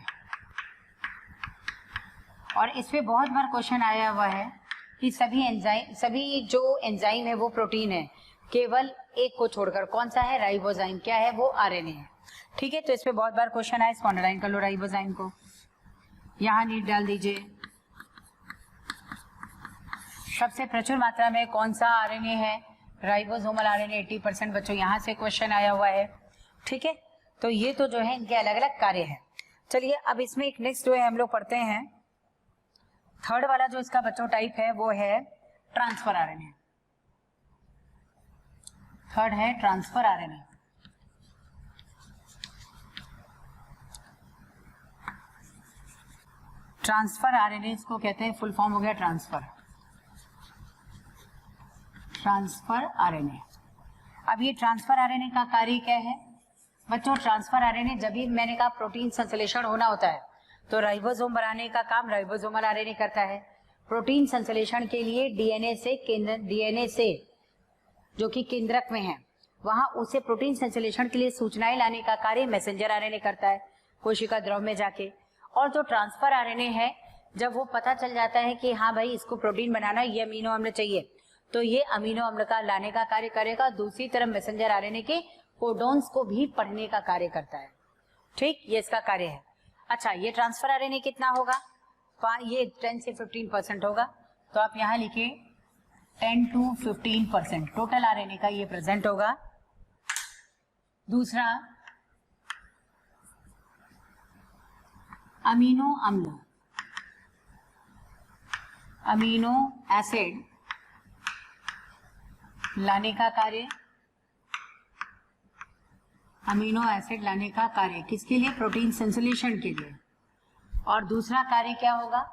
और इस पे बहुत बार क्वेश्चन आया हुआ है कि सभी जो एंजाइम है वो प्रोटीन है, केवल एक को छोड़कर। कौन सा है? राइबोजाइम। क्या है वो? आरएनए है। ठीक है, तो इस पे बहुत बार क्वेश्चन आया। इसको अंडरलाइन कर लो राइबोजाइम को, यहां नीट डाल दीजिए। सबसे प्रचुर मात्रा में कौन सा आरएनए है? राइबोसोमल आरएनए 80% बच्चों, यहां से क्वेश्चन आया हुआ है। ठीक है, तो ये तो जो है इनके अलग अलग कार्य हैं। चलिए अब इसमें एक नेक्स्ट जो है हम लोग पढ़ते हैं, थर्ड वाला जो इसका बच्चों टाइप है वो है ट्रांसफर आरएनए। थर्ड है ट्रांसफर आरएनए। ट्रांसफर आरएनए इसको कहते हैं, फुल फॉर्म हो गया ट्रांसफर आरएनए। अब ये ट्रांसफर आरएनए का कार्य क्या है बच्चों? ट्रांसफर आरएनए जब भी मैंने कहा प्रोटीन संश्लेषण होना होता है तो राइबोसोम बनाने का काम राइबोसोमल आरएनए करता है। प्रोटीन संश्लेषण के लिए डीएनए से जो कि केंद्रक में है वहां उसे प्रोटीन संश्लेषण के लिए सूचनाएं लाने का कार्य मैसेंजर आरएनए करता है कोशिका द्रव में जाके। और जो ट्रांसफर आरएनए है, जब वो पता चल जाता है कि हाँ भाई इसको प्रोटीन बनाना, ये अमीनो अम्ल चाहिए, तो ये अमीनो अम्ल का लाने का कार्य करेगा। दूसरी तरफ मैसेंजर आरएनए के कोडोन्स को भी पढ़ने का कार्य करता है। ठीक, ये इसका कार्य है। अच्छा, ये ट्रांसफर आरएनए कितना होगा? ये 10 से 15% होगा। तो आप यहाँ लिखिए 10 to 15% टोटल आरएनए का ये प्रेजेंट होगा। दूसरा अमीनो अम्ल, अमीनो एसिड लाने का कार्य, अमीनो एसिड लाने का कार्य किसके लिए? प्रोटीन संश्लेषण के लिए। और दूसरा कार्य क्या होगा?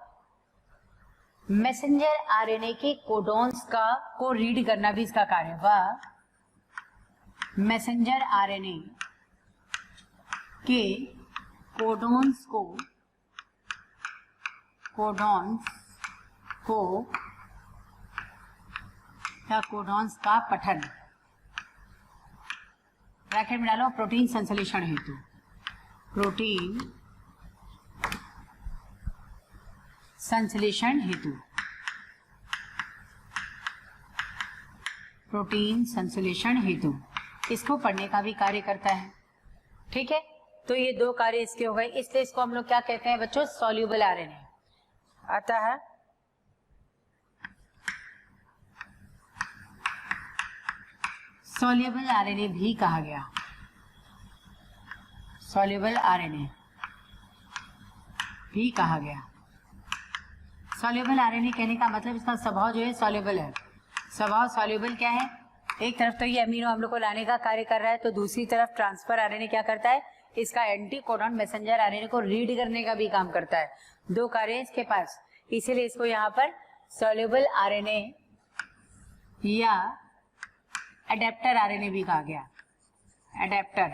मैसेंजर आरएनए के कोडोन्स को रीड करना भी इसका कार्य। वह मैसेंजर आरएनए के कोडोन्स का पठन, ब्रैकेट में डालो, प्रोटीन संश्लेषण हेतु, प्रोटीन संश्लेषण हेतु इसको पढ़ने का भी कार्य करता है। ठीक है, तो ये दो कार्य इसके हो गए, इसलिए इसको हम लोग क्या कहते हैं बच्चों? Soluble RNA. अतः सॉल्यूबल आरएनए भी कहा गया, सॉल्यूबल आरएनए भी कहा गया। सॉल्यूबल आरएनए कहने का मतलब इसका स्वभाव जो है सॉल्यूबल है। स्वभाव सॉल्यूबल क्या है? एक तरफ तो ये अमीनो अम्ल को लाने का कार्य कर रहा है, तो दूसरी तरफ ट्रांसफर आरएनए क्या करता है? इसका एंटीकोडॉन मैसेंजर आरएनए को रीड करने का भी काम करता है। दो कार्य है इसके पास, इसीलिए इसको यहाँ पर सॉल्यूबल आरएनए या एडेप्टर आरएनए भी कहा गया। एडेप्टर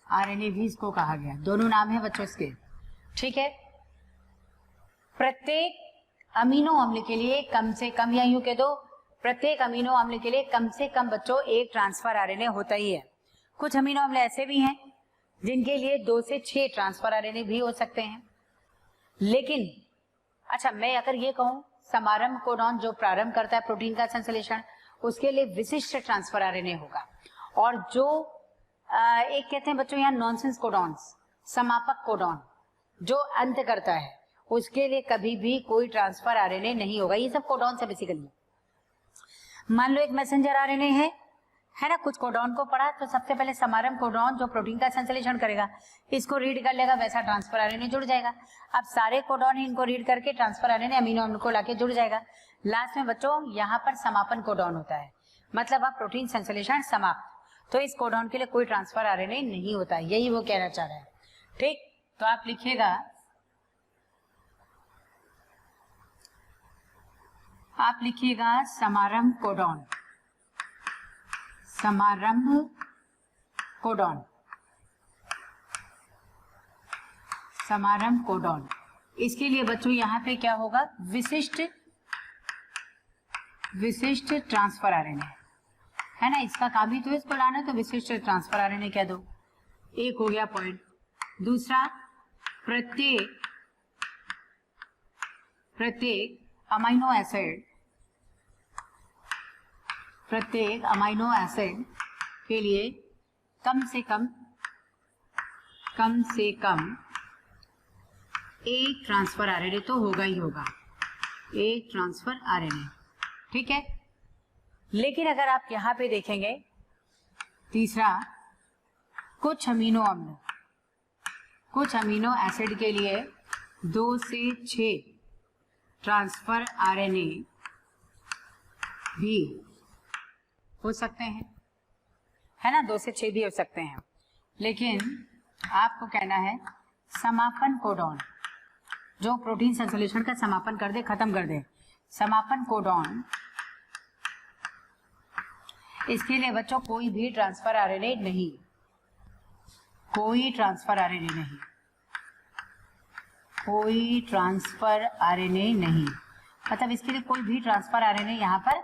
आरएनए भी इसको कहा गया। दोनों नाम है बच्चों इसके। ठीक है, प्रत्येक अमीनो अम्ल के लिए कम से कम, या यूं कह दो प्रत्येक अमीनो अम्ल के लिए कम से कम बच्चों एक ट्रांसफर आरएनए होता ही है। कुछ अमीनो अम्ल ऐसे भी हैं जिनके लिए 2 से 6 ट्रांसफर आरएनए भी हो सकते हैं। लेकिन अच्छा, मैं अगर ये कहूं समारंभ कोडॉन जो प्रारंभ करता है प्रोटीन का संश्लेषण, उसके लिए विशिष्ट ट्रांसफर आरएनए होगा। और जो एक कहते हैं बच्चों यहाँ नॉनसेंस कोडॉन्स, समापक कोडॉन जो अंत करता है, उसके लिए कभी भी कोई ट्रांसफर आरएनए नहीं होगा। ये सब कोडॉन से बेसिकली। मान लो एक मैसेंजर आरएनए है ना, कुछ कोडॉन को पढ़ा तो सबसे पहले समारंभ कोडॉन जो प्रोटीन का संश्लेषण करेगा इसको रीड कर लेगा, वैसा ट्रांसफर आरएनए जुड़ जाएगा। अब सारे कोडॉन इनको रीड करके ट्रांसफर आरएनए अमीनो अम्ल को लाके जुड़ जाएगा। लास्ट में बच्चों यहाँ पर समापन कोडॉन होता है, मतलब अब प्रोटीन संश्लेषण समाप्त। तो इस कोडॉन के लिए कोई ट्रांसफर आरएनए नहीं होता है, यही वो कहना चाह रहा है। ठीक, तो आप लिखिएगा, आप लिखिएगा समारंभ कोडॉन, समारंभ कोडॉन, समारंभ कोडॉन। इसके लिए बच्चों यहाँ पे क्या होगा, विशिष्ट ट्रांसफर आरएनए है ना, इसका काम ही तो इसको लाना, तो विशिष्ट ट्रांसफर आरएनए कह दो। एक हो गया पॉइंट। दूसरा, प्रत्येक अमीनो एसिड, प्रत्येक अमीनो एसिड के लिए कम से कम एक ट्रांसफर आरएनए तो होगा ही होगा, एक ट्रांसफर आरएनए। ठीक है, लेकिन अगर आप यहां पे देखेंगे, तीसरा, कुछ अमीनो अम्ल, कुछ अमीनो एसिड के लिए 2 से 6 ट्रांसफर आरएनए भी हो सकते हैं, है ना, 2 से 6 भी हो सकते हैं। लेकिन आपको कहना है समापन कोडॉन जो प्रोटीन संश्लेषण का समापन कर दे, खत्म कर दे, समापन कोडॉन, इसके लिए बच्चों कोई भी ट्रांसफर आरएनए नहीं, कोई ट्रांसफर आरएनए नहीं, कोई ट्रांसफर आरएनए नहीं, मतलब इसके लिए कोई भी ट्रांसफर आरएनए यहाँ पर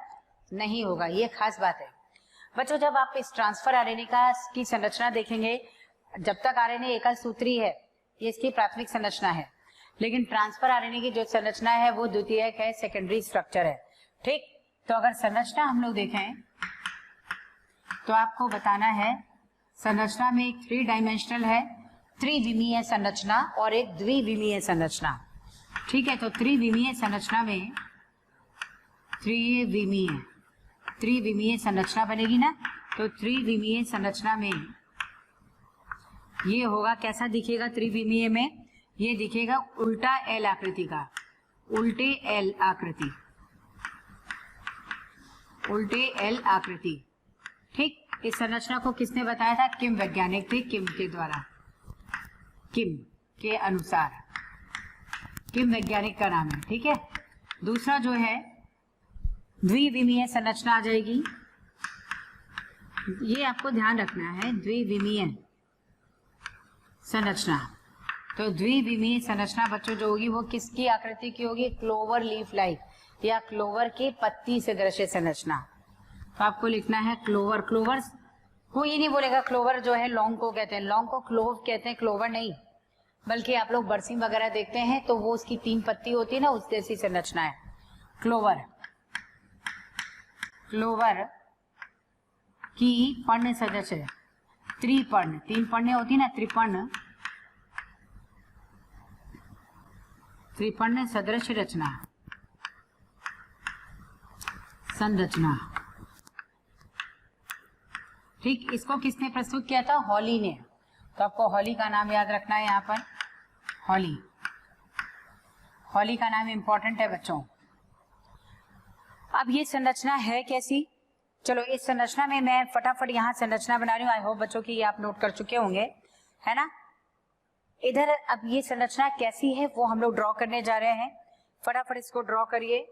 नहीं होगा। ये खास बात है बच्चों। जब आप इस ट्रांसफर आरएनए की संरचना देखेंगे, जब तक आरएनए एकल सूत्री है, ये इसकी प्राथमिक संरचना है, लेकिन ट्रांसफर आरएनए की जो संरचना है वो द्वितीयक है, सेकेंडरी स्ट्रक्चर है। ठीक, तो अगर संरचना हम लोग देखें तो आपको बताना है, संरचना में एक 3 डायमेंशनल है, त्रिविमीय संरचना और एक द्विविमीय संरचना। ठीक है, तो त्रिविमीय संरचना में त्रिविमीय संरचना बनेगी ना, तो त्रिविमीय संरचना में ये होगा, कैसा दिखेगा त्रिविमीय में, ये दिखेगा उल्टा एल आकृति का, उल्टे एल आकृति, उल्टे एल आकृति। ठीक, इस संरचना को किसने बताया था, किम वैज्ञानिक थे, किम के द्वारा, किम के अनुसार, किम वैज्ञानिक का नाम है। ठीक है, दूसरा जो है द्विविमीय संरचना आ जाएगी, ये आपको ध्यान रखना है, द्विविमीय संरचना। तो द्विविमीय संरचना बच्चों जो होगी वो किसकी आकृति की होगी, क्लोवर लीफ लाइक या क्लोवर के पत्ती से दृश्य संरचना। तो आपको लिखना है क्लोवर, क्लोवर कोई नहीं बोलेगा क्लोवर जो है लौंग को कहते हैं, लौंग को क्लोव कहते हैं, क्लोवर नहीं। बल्कि आप लोग बरसिम वगैरह देखते हैं तो वो उसकी 3 पत्ती होती है ना, उस जैसी संरचना है क्लोवर। क्लोवर की पर्ण सदस्य त्रिपर्ण, 3 पर्णें होती ना, त्रिपर्ण सदृश रचना, संरचना। ठीक, इसको किसने प्रस्तुत किया था, हॉली ने। तो आपको हॉली का नाम याद रखना है यहाँ पर, हॉली, हॉली का नाम इंपॉर्टेंट है बच्चों। अब ये संरचना है कैसी, चलो इस संरचना में मैं फटाफट यहाँ संरचना बना रही हूँ, आई होप बच्चों की ये आप नोट कर चुके होंगे, है ना। इधर अब ये संरचना कैसी है वो हम लोग ड्रॉ करने जा रहे हैं, फटाफट इसको ड्रॉ करिए।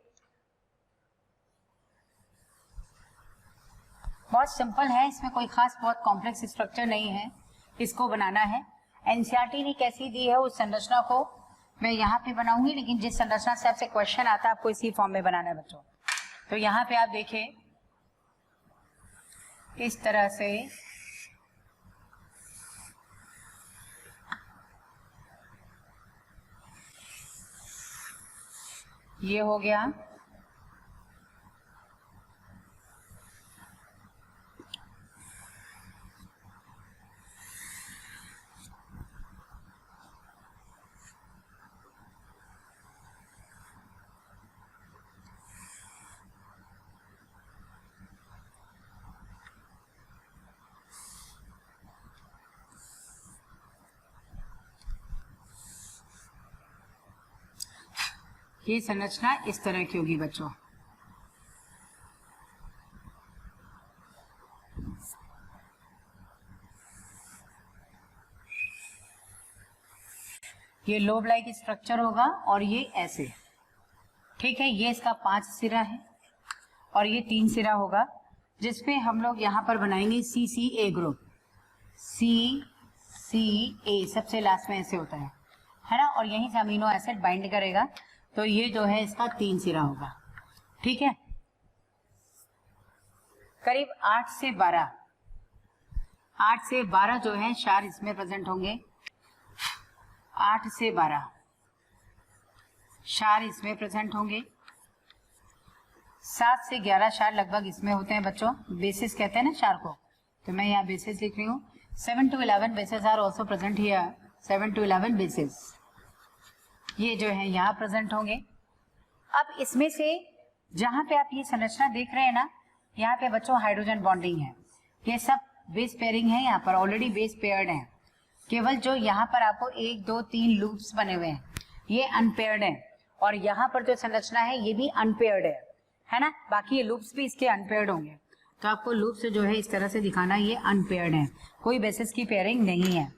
बहुत सिंपल है, इसमें कोई खास बहुत कॉम्प्लेक्स स्ट्रक्चर नहीं है, इसको बनाना है। एनसीईआरटी ने कैसी दी है उस संरचना को मैं यहाँ पे बनाऊंगी, लेकिन जिस संरचना से आपसे क्वेश्चन आता है आपको इसी फॉर्म में बनाना है बच्चों। तो यहाँ पे आप देखें इस तरह से ये हो गया, ये संरचना इस तरह की होगी बच्चों। ये लोब लाइक स्ट्रक्चर होगा और ये ऐसे, ठीक है। ये इसका 5 सिरा है और ये 3 सिरा होगा, जिसपे हम लोग यहाँ पर बनाएंगे CCA ग्रुप। CCA सबसे लास्ट में ऐसे होता है ना, और यहीं से अमीनो एसिड बाइंड करेगा, तो ये जो है इसका 3 सिरा होगा, ठीक है। करीब 8 से 12 जो है क्षार इसमें प्रेजेंट होंगे। 8 से 12 क्षार इसमें प्रेजेंट होंगे। 7 से 11 क्षार लगभग इसमें होते हैं बच्चों, बेसिस कहते हैं ना क्षार को, तो मैं यहाँ बेसिस लिख रही हूँ। 7 to 11 basis are also present here. 7 to 11 basis ये जो है यहाँ प्रेजेंट होंगे। अब इसमें से जहां पे आप ये संरचना देख रहे हैं ना, यहाँ पे बच्चों हाइड्रोजन बॉन्डिंग है, ये सब बेस पेयरिंग है, यहाँ पर ऑलरेडी बेस पेयर्ड है। केवल जो यहाँ पर आपको 1 2 3 लूप्स बने हुए हैं ये अनपेयर्ड है, और यहाँ पर जो संरचना है ये भी अनपेयर्ड है ना। बाकी ये लूप्स भी इसके अनपेयर्ड होंगे, तो आपको लूप से जो है इस तरह से दिखाना ये अनपेयर्ड है, कोई बेसिस की पेयरिंग नहीं है।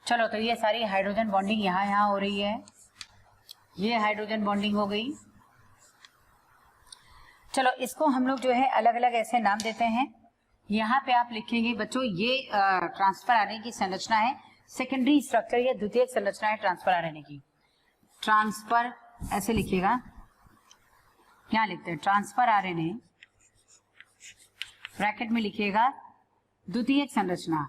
चलो, तो ये सारी हाइड्रोजन बॉन्डिंग यहाँ हो रही है, ये हाइड्रोजन बॉन्डिंग हो गई। चलो, इसको हम लोग जो है अलग अलग ऐसे नाम देते हैं। यहाँ पे आप लिखेंगे बच्चों, ये ट्रांसफर आरएनए की संरचना है, सेकेंडरी स्ट्रक्चर या द्वितीयक संरचना है ट्रांसफर आरएनए की। ट्रांसफर ऐसे लिखिएगा, यहाँ लिखते हैं ट्रांसफर आरएनए, ब्रैकेट में लिखिएगा द्वितीयक संरचना।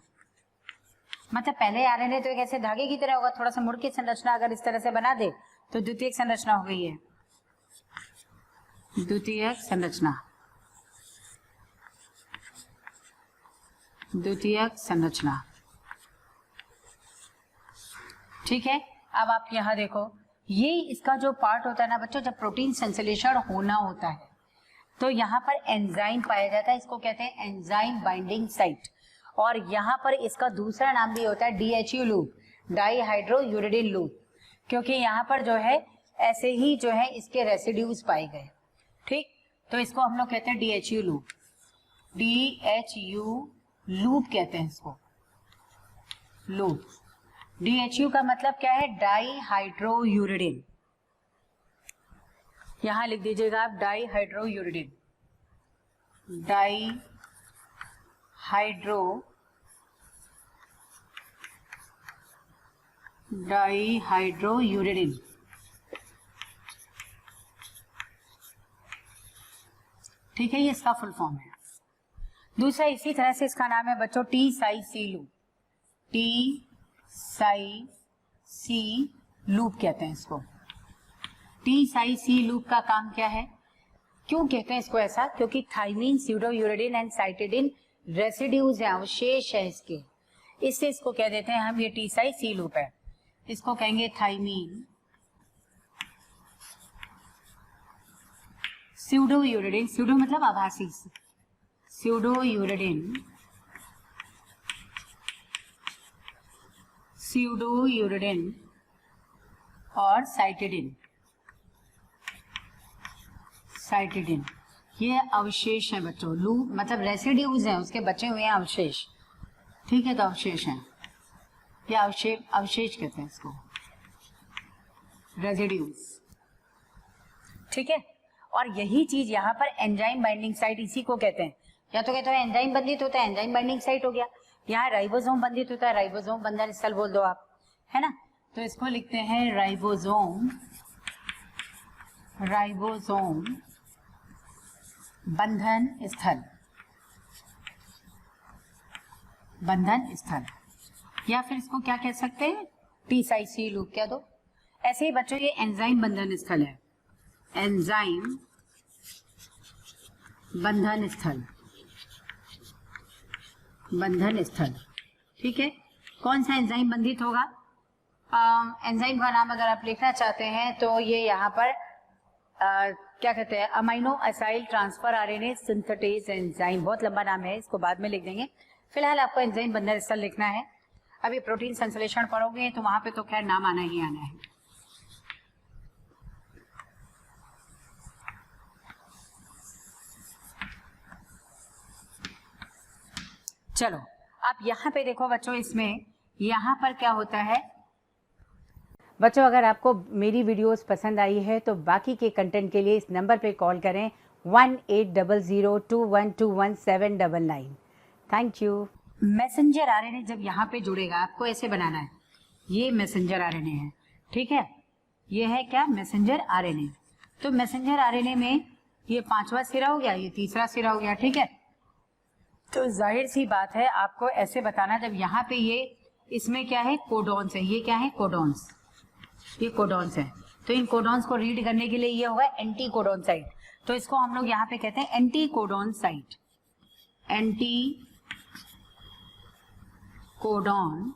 मतलब पहले आरएनए तो एक ऐसे धागे की तरह होगा, थोड़ा सा मुड़ के संरचना अगर इस तरह से बना दे तो द्वितीयक संरचना हो गई है। द्वितीयक संरचना, द्वितीयक संरचना, ठीक है। अब आप यहां देखो, ये इसका जो पार्ट होता है ना बच्चों, जब प्रोटीन संश्लेषण होना होता है तो यहाँ पर एंजाइम पाया जाता है, इसको कहते हैं एंजाइम बाइंडिंग साइट, और यहाँ पर इसका दूसरा नाम भी होता है DHU लूप, डाईहाइड्रोयूरिडिन लूप, क्योंकि यहाँ पर जो है ऐसे ही जो है इसके रेसिड्यूज पाए गए, ठीक। तो इसको हम लोग कहते हैं DHU लूप, DHU लूप कहते हैं इसको, लूप। DHU का मतलब क्या है, डाईहाइड्रोयूरिडिन, यहां लिख दीजिएगा आप डाईहाइड्रोयूरिडिन, डाईहाइड्रोयूरिडिन, ठीक है, ये इसका फुल फॉर्म है। दूसरा इसी तरह से इसका नाम है बच्चों T-साई-C लूप, T-साई-C लूप कहते हैं इसको। T-साई-C लूप का काम क्या है, क्यों कहते हैं इसको ऐसा, क्योंकि थाइमीन, स्यूडोयूरिडिन एंड साइटिडिन रेसिड्यूज हैं, अवशेष है इसके, इससे इसको कह देते हैं हम ये T-साई-C लूप है। इसको कहेंगे थाइमीन, स्यूडोयूरिडिन, स्यूडो मतलब आभासी, स्यूडोयूरिडिन, स्यूडोयूरिडिन और साइटिडिन, साइटिडिन ये अवशेष हैं बच्चों, लूप मतलब रेसिड्यूज हैं, उसके बचे हुए हैं अवशेष, ठीक है। तो अवशेष हैं, या अवशेष कहते हैं इसको, रेसिड्यूज, ठीक है। और यही चीज यहाँ पर एंजाइम बाइंडिंग साइट इसी को कहते हैं, या तो कहते हैं एंजाइम बंधित होता है, एंजाइम बाइंडिंग साइट हो गया, यहाँ राइबोसोम बंधित होता है, राइबोसोम बंधन स्थल बोल दो आप, है ना। तो इसको लिखते हैं राइबोसोम, राइबोसोम बंधन स्थल, बंधन स्थल, या फिर इसको क्या कह सकते हैं, T-साई-C लूप कह दो। ऐसे ही बच्चों ये एंजाइम बंधन स्थल है, एंजाइम बंधन स्थल, बंधन स्थल, ठीक है। कौन सा एंजाइम बंधित होगा, एंजाइम का नाम अगर आप लिखना चाहते हैं तो ये यहाँ पर क्या कहते हैं, amino acyl transfer RNA synthetase enzyme, बहुत लंबा नाम है, इसको बाद में लिख देंगे। फिलहाल आपको एंजाइम बंधन स्थल लिखना है। अभी प्रोटीन संश्लेषण पढ़ोगे तो वहां पे तो खैर नाम आना ही आना है। चलो अब यहाँ पे देखो बच्चों, इसमें यहाँ पर क्या होता है। बच्चों अगर आपको मेरी वीडियोस पसंद आई है तो बाकी के कंटेंट के लिए इस नंबर पे कॉल करें 1800212179। Thank you. मैसेंजर आरएनए जब यहाँ पे जुड़ेगा, आपको ऐसे बनाना है, ये मैसेंजर आरएनए है, ठीक है, ये है क्या, मैसेंजर आरएनए। तो मैसेंजर आरएनए में ये 5वां सिरा हो गया, ये 3रा सिरा हो गया, ठीक है। तो जाहिर सी बात है आपको ऐसे बताना, जब यहाँ पे ये इसमें क्या है, कोडॉन्स है, ये क्या है, कोडॉन्स, ये कोडॉन्स है। तो इन कोडॉन्स को रीड करने के लिए ये होगा एंटी कोडॉन साइट। तो इसको हम लोग यहाँ पे कहते हैं anti codon site, anti codon,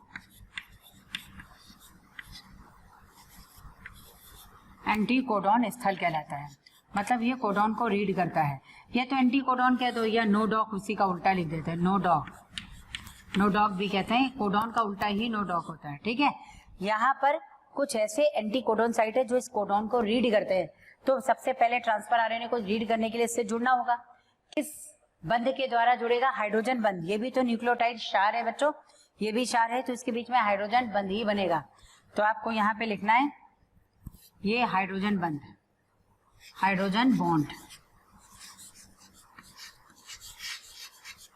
anti codon स्थल कहलाता है। मतलब ये कोडॉन को रीड करता है। या तो एंटी कोडॉन कह दो या नो डॉक, उसी का उल्टा लिख देते हैं, नो डॉक, नो डॉक भी कहते हैं, कोडॉन का उल्टा ही नो डॉक होता है, ठीक है। यहाँ पर कुछ ऐसे एंटी कोडॉन साइट है जो इस कोडॉन को रीड करते हैं। तो सबसे पहले ट्रांसफर आरएनए को रीड करने के लिए इससे जुड़ना होगा। किस बंध के द्वारा जुड़ेगा, हाइड्रोजन बंध। ये भी तो न्यूक्लियोटाइड क्षार है बच्चों, ये भी क्षार है, तो इसके बीच में हाइड्रोजन बंध ही बनेगा। तो आपको यहाँ पे लिखना है ये हाइड्रोजन बंध, हाइड्रोजन बॉन्ड,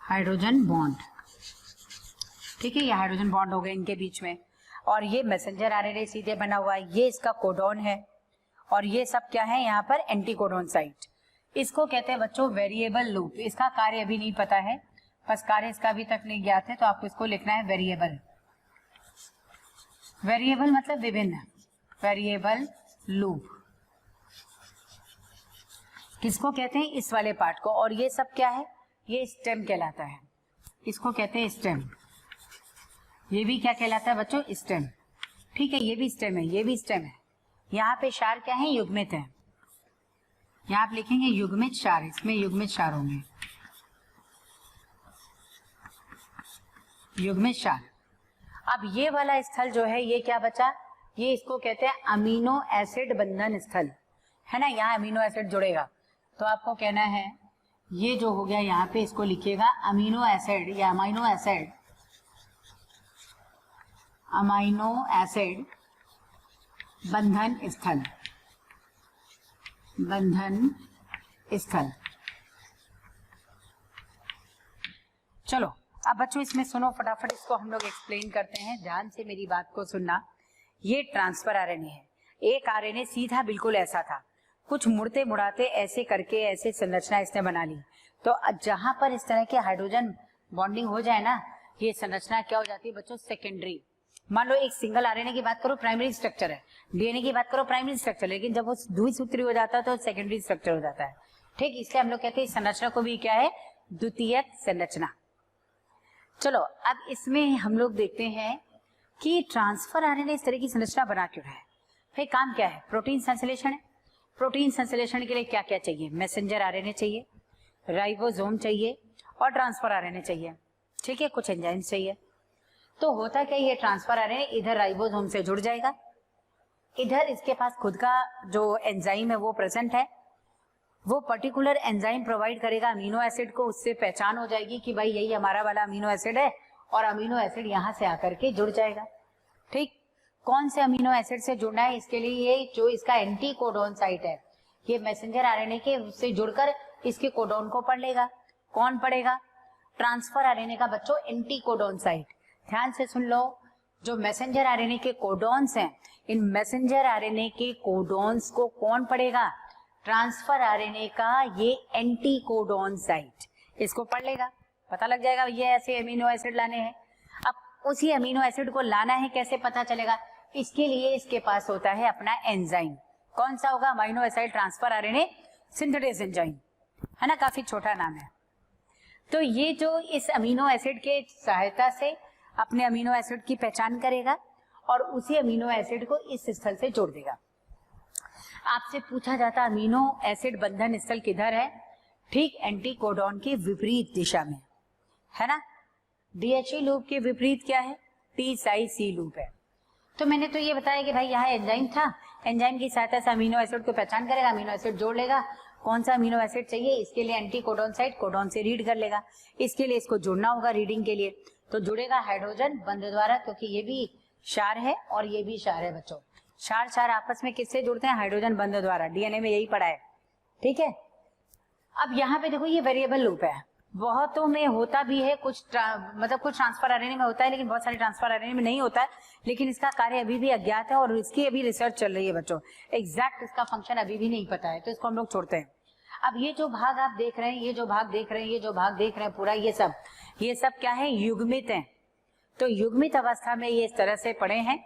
हाइड्रोजन बॉन्ड, ठीक है। ये हाइड्रोजन बॉन्ड हो गए इनके बीच में। और ये मैसेंजर आरएनए सीधे बना हुआ है, ये इसका कोडॉन है, और ये सब क्या है यहाँ पर, एंटी कोडॉन साइट। इसको कहते हैं बच्चों वेरिएबल लूप। इसका कार्य अभी नहीं पता है, बस कार्य इसका अभी तक नहीं ज्ञात है, तो आपको इसको लिखना है वेरिएबल। वेरिएबल मतलब विभिन्न, वेरिएबल लूप किसको कहते हैं, इस वाले पार्ट को। और ये सब क्या है, ये स्टेम कहलाता है, इसको कहते हैं स्टेम। ये भी क्या कहलाता है बच्चों, स्टेम, ठीक है। ये भी स्टेम है, ये भी स्टेम है। यहाँ पे क्षार क्या है, युग्मित है, यहाँ आप लिखेंगे युग्मित क्षार, इसमें युग्मित क्षार होंगे, युग्मित क्षार। अब ये वाला स्थल जो है ये क्या बचा, ये इसको कहते हैं अमीनो एसिड बंधन स्थल, है ना। यहाँ अमीनो एसिड जुड़ेगा, तो आपको कहना है ये जो हो गया यहाँ पे, इसको लिखिएगा अमीनो एसिड या अमाइनो एसिड, अमाइनो एसिड बंधन स्थल, बंधन स्थल। चलो अब बच्चों इसमें सुनो, फटाफट इसको हम लोग एक्सप्लेन करते हैं, ध्यान से मेरी बात को सुनना। ये ट्रांसफर आरएनए है। एक आरएनए सीधा बिल्कुल ऐसा था, कुछ मुड़ते मुड़ाते ऐसे करके ऐसे संरचना इसने बना ली। तो जहां पर इस तरह के हाइड्रोजन बॉन्डिंग हो जाए ना, ये संरचना क्या हो जाती है बच्चों, सेकेंडरी। मान लो एक सिंगल आरएनए की बात करो प्राइमरी स्ट्रक्चर है, डीएनए की बात करो प्राइमरी स्ट्रक्चर, लेकिन जब वो द्विसूत्री हो जाता है तो सेकेंडरी स्ट्रक्चर हो जाता है, ठीक। इसलिए हम लोग कहते हैं इस संरचना को भी क्या है, द्वितीयक संरचना। चलो अब इसमें हम लोग देखते हैं कि ट्रांसफर आरएनए इस तरह की संरचना बना क्यों रहा है। भाई काम क्या है, प्रोटीन संश्लेषण है। प्रोटीन संश्लेषण के लिए क्या क्या चाहिए, मैसेंजर आरएनए चाहिए, राइबोसोम चाहिए और ट्रांसफर आरएनए चाहिए, ठीक है, कुछ एंजाइम्स चाहिए। तो होता क्या, ये ट्रांसफर आरएनए इधर राइबोसोम से जुड़ जाएगा, इधर इसके पास खुद का जो एंजाइम है वो प्रेजेंट है, वो पर्टिकुलर एंजाइम प्रोवाइड करेगा अमीनो एसिड को, उससे पहचान हो जाएगी कि भाई यही हमारा वाला अमीनो एसिड है, और अमीनो एसिड यहाँ से आकर के जुड़ जाएगा, ठीक। कौन से अमीनो एसिड से जुड़ना है, इसके लिए ये जो इसका एंटी कोडॉन साइट है, ये मैसेंजर आरएनए के उससे जुड़कर इसके कोडॉन को पढ़ लेगा। कौन पढ़ेगा, ट्रांसफर आरएनए का बच्चों एंटी कोडॉन साइट। ध्यान से सुन लो, जो मैसेंजर आरएनए के कोडॉन्स हैं, इन मैसेंजर आरएनए के कोडॉन्स को कौन पढ़ेगा, ट्रांसफर आरएनए का ये एंटी कोडॉन साइट, इसको पढ़ लेगा। पता लग जाएगा ये ऐसे अमीनो एसिड लाने हैं। अब उसी अमीनो एसिड को लाना है, कैसे पता चलेगा, इसके लिए इसके पास होता है अपना एंजाइम। कौन सा होगा, amino acid transfer RNA synthetase enzyme, है ना, काफी छोटा नाम है। तो ये जो इस अमीनो एसिड के सहायता से अपने अमीनो एसिड की पहचान करेगा और उसी अमीनो एसिड को इस स्थल से जोड़ देगा। आपसे पूछा जाता अमीनो एसिड बंधन स्थल किधर है, ठीक एंटी कोडॉन के विपरीत दिशा में, है ना। डीएचई लूप के विपरीत क्या है, टी साई सी लूप है। तो मैंने तो ये बताया कि भाई यहाँ एंजाइम था, एंजाइम की सहायता से अमीनो एसिड को पहचान करेगा, अमीनो एसिड जोड़ लेगा, कौन सा अमीनो एसिड चाहिए, इसके लिए एंटी कोडॉन साइट कोडॉन से रीड कर लेगा, इसके लिए इसको जुड़ना होगा रीडिंग के लिए, तो जुड़ेगा हाइड्रोजन बंध द्वारा, क्योंकि ये भी क्षार है और ये भी क्षार है बच्चों। क्षार आपस में किससे जुड़ते हैं, हाइड्रोजन बंध द्वारा, डीएनए में यही पढ़ा है, ठीक है। अब यहाँ पे देखो ये वेरिएबल लूप है, बहुतों में होता भी है, कुछ कुछ ट्रांसफर आरएनए में होता है, लेकिन बहुत सारे ट्रांसफर आरएनए में नहीं होता है, लेकिन इसका कार्य अभी भी अज्ञात है और इसकी अभी रिसर्च चल रही है बच्चों, एग्जैक्ट इसका फंक्शन अभी भी नहीं पता है, तो इसको हम लोग छोड़ते हैं। अब ये जो भाग आप देख रहे हैं, ये जो भाग देख रहे हैं, ये जो भाग देख रहे हैं पूरा, ये सब क्या है, युग्मित है। तो युग्मित अवस्था में ये इस तरह से पड़े हैं।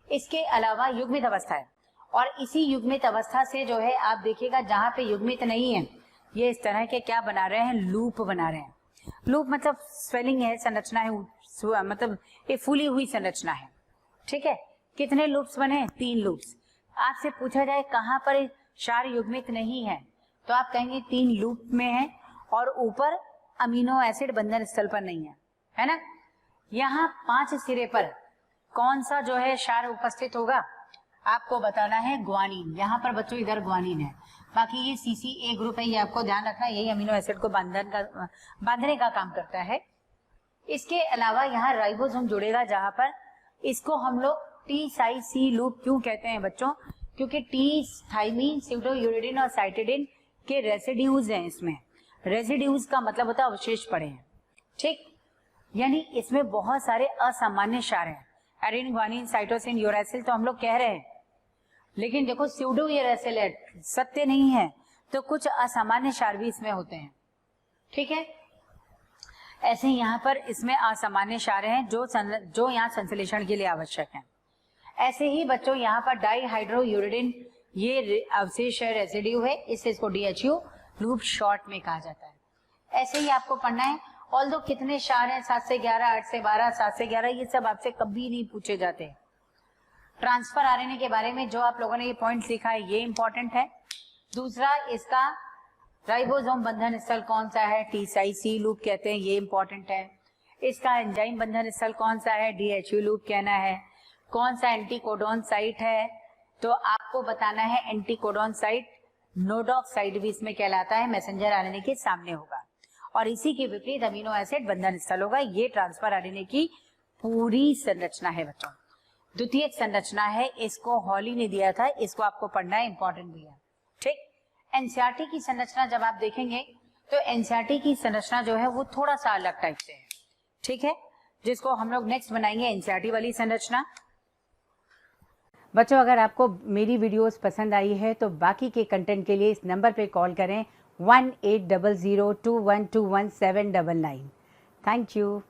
इसके अलावा युग्मित अवस्था है और इसी युग्मित अवस्था से जो है आप देखिएगा जहां पे युग्मित नहीं है, ये इस तरह के क्या बना रहे हैं, लूप बना रहे हैं। लूप मतलब स्वेलिंग है, संरचना है, मतलब ये फूली हुई संरचना है, ठीक है। कितने लूप्स बने, 3 लूप्स। आपसे पूछा जाए कहां पर क्षार युग्मित नहीं है, तो आप कहेंगे 3 लूप में है और ऊपर अमीनो एसिड बंधन स्थल पर नहीं है ना। यहाँ 5 सिरे पर कौन सा जो है क्षार उपस्थित होगा, आपको बताना है ग्वानिन। यहाँ पर बच्चों इधर ग्वानिन है, बाकी ये CCA ग्रुप है, ये आपको ध्यान रखना, यही अमीनो एसिड को बांधने का काम करता है। इसके अलावा यहाँ राइबोसोम जुड़ेगा, जहां पर इसको हम लोग T-Cy-C लूप क्यों कहते हैं बच्चों, क्योंकि टी थाइमीन, स्यूडोयूरिडिन और साइटिडिन के रेसिड्यूज हैं इसमें। रेसिड्यूज का मतलब होता है अवशेष पड़े हैं, ठीक, यानी इसमें बहुत सारे असामान्य क्षार हैं, एरिन, ग्वानिन, साइटोसिन, यूरेसिल, तो हम लोग कह रहे हैं, लेकिन देखो स्यूडो यूरेसिल है, सत्य नहीं है, तो कुछ असामान्य क्षार भी इसमें होते हैं, ठीक है। ऐसे ही यहाँ पर इसमें असामान्य क्षार हैं जो यहाँ संश्लेषण के लिए आवश्यक हैं। ऐसे ही बच्चों यहाँ पर डाईहाइड्रोयूरिडिन, ये अवशेष है, रेसिड्यू है, इससे इसको DHU लूप शॉर्ट में कहा जाता है। ऐसे ही आपको पढ़ना है, ऑल्दो कितने क्षार हैं, 7 से 11, 8 से 12, 7 से 11, ये सब आपसे कभी नहीं पूछे जाते। ट्रांसफर आरएनए के बारे में जो आप लोगों ने ये पॉइंट सीखा है, ये इंपॉर्टेंट है। दूसरा, इसका राइबोसोम बंधन स्थल कौन सा है, T-Cy-C लूप कहते हैं, ये इंपॉर्टेंट है। इसका एंजाइम बंधन स्थल कौन सा है, DHU लूप कहना है। कौन सा एंटीकोडॉन साइट है, तो आपको बताना है एंटीकोडॉन साइट, नोडॉक साइट भी इसमें कहलाता है, मैसेंजर आरएनए के सामने होगा। और इसी के विपरीत अमीनो एसिड बंधन स्थल होगा। ये ट्रांसफर आरएनए की पूरी संरचना है बच्चों, द्वितीयक संरचना है, इसको हॉली ने दिया था, इसको आपको पढ़ना है, इंपॉर्टेंट भी है, ठीक। एनसीईआरटी की संरचना जब आप देखेंगे तो एनसीईआरटी की संरचना जो है वो थोड़ा सा अलग टाइप से है, ठीक है, जिसको हम लोग नेक्स्ट बनाएंगे एनसीईआरटी वाली संरचना। बच्चों, अगर आपको मेरी वीडियोस पसंद आई है तो बाकी के कंटेंट के लिए इस नंबर पे कॉल करें 180021217999। Thank you.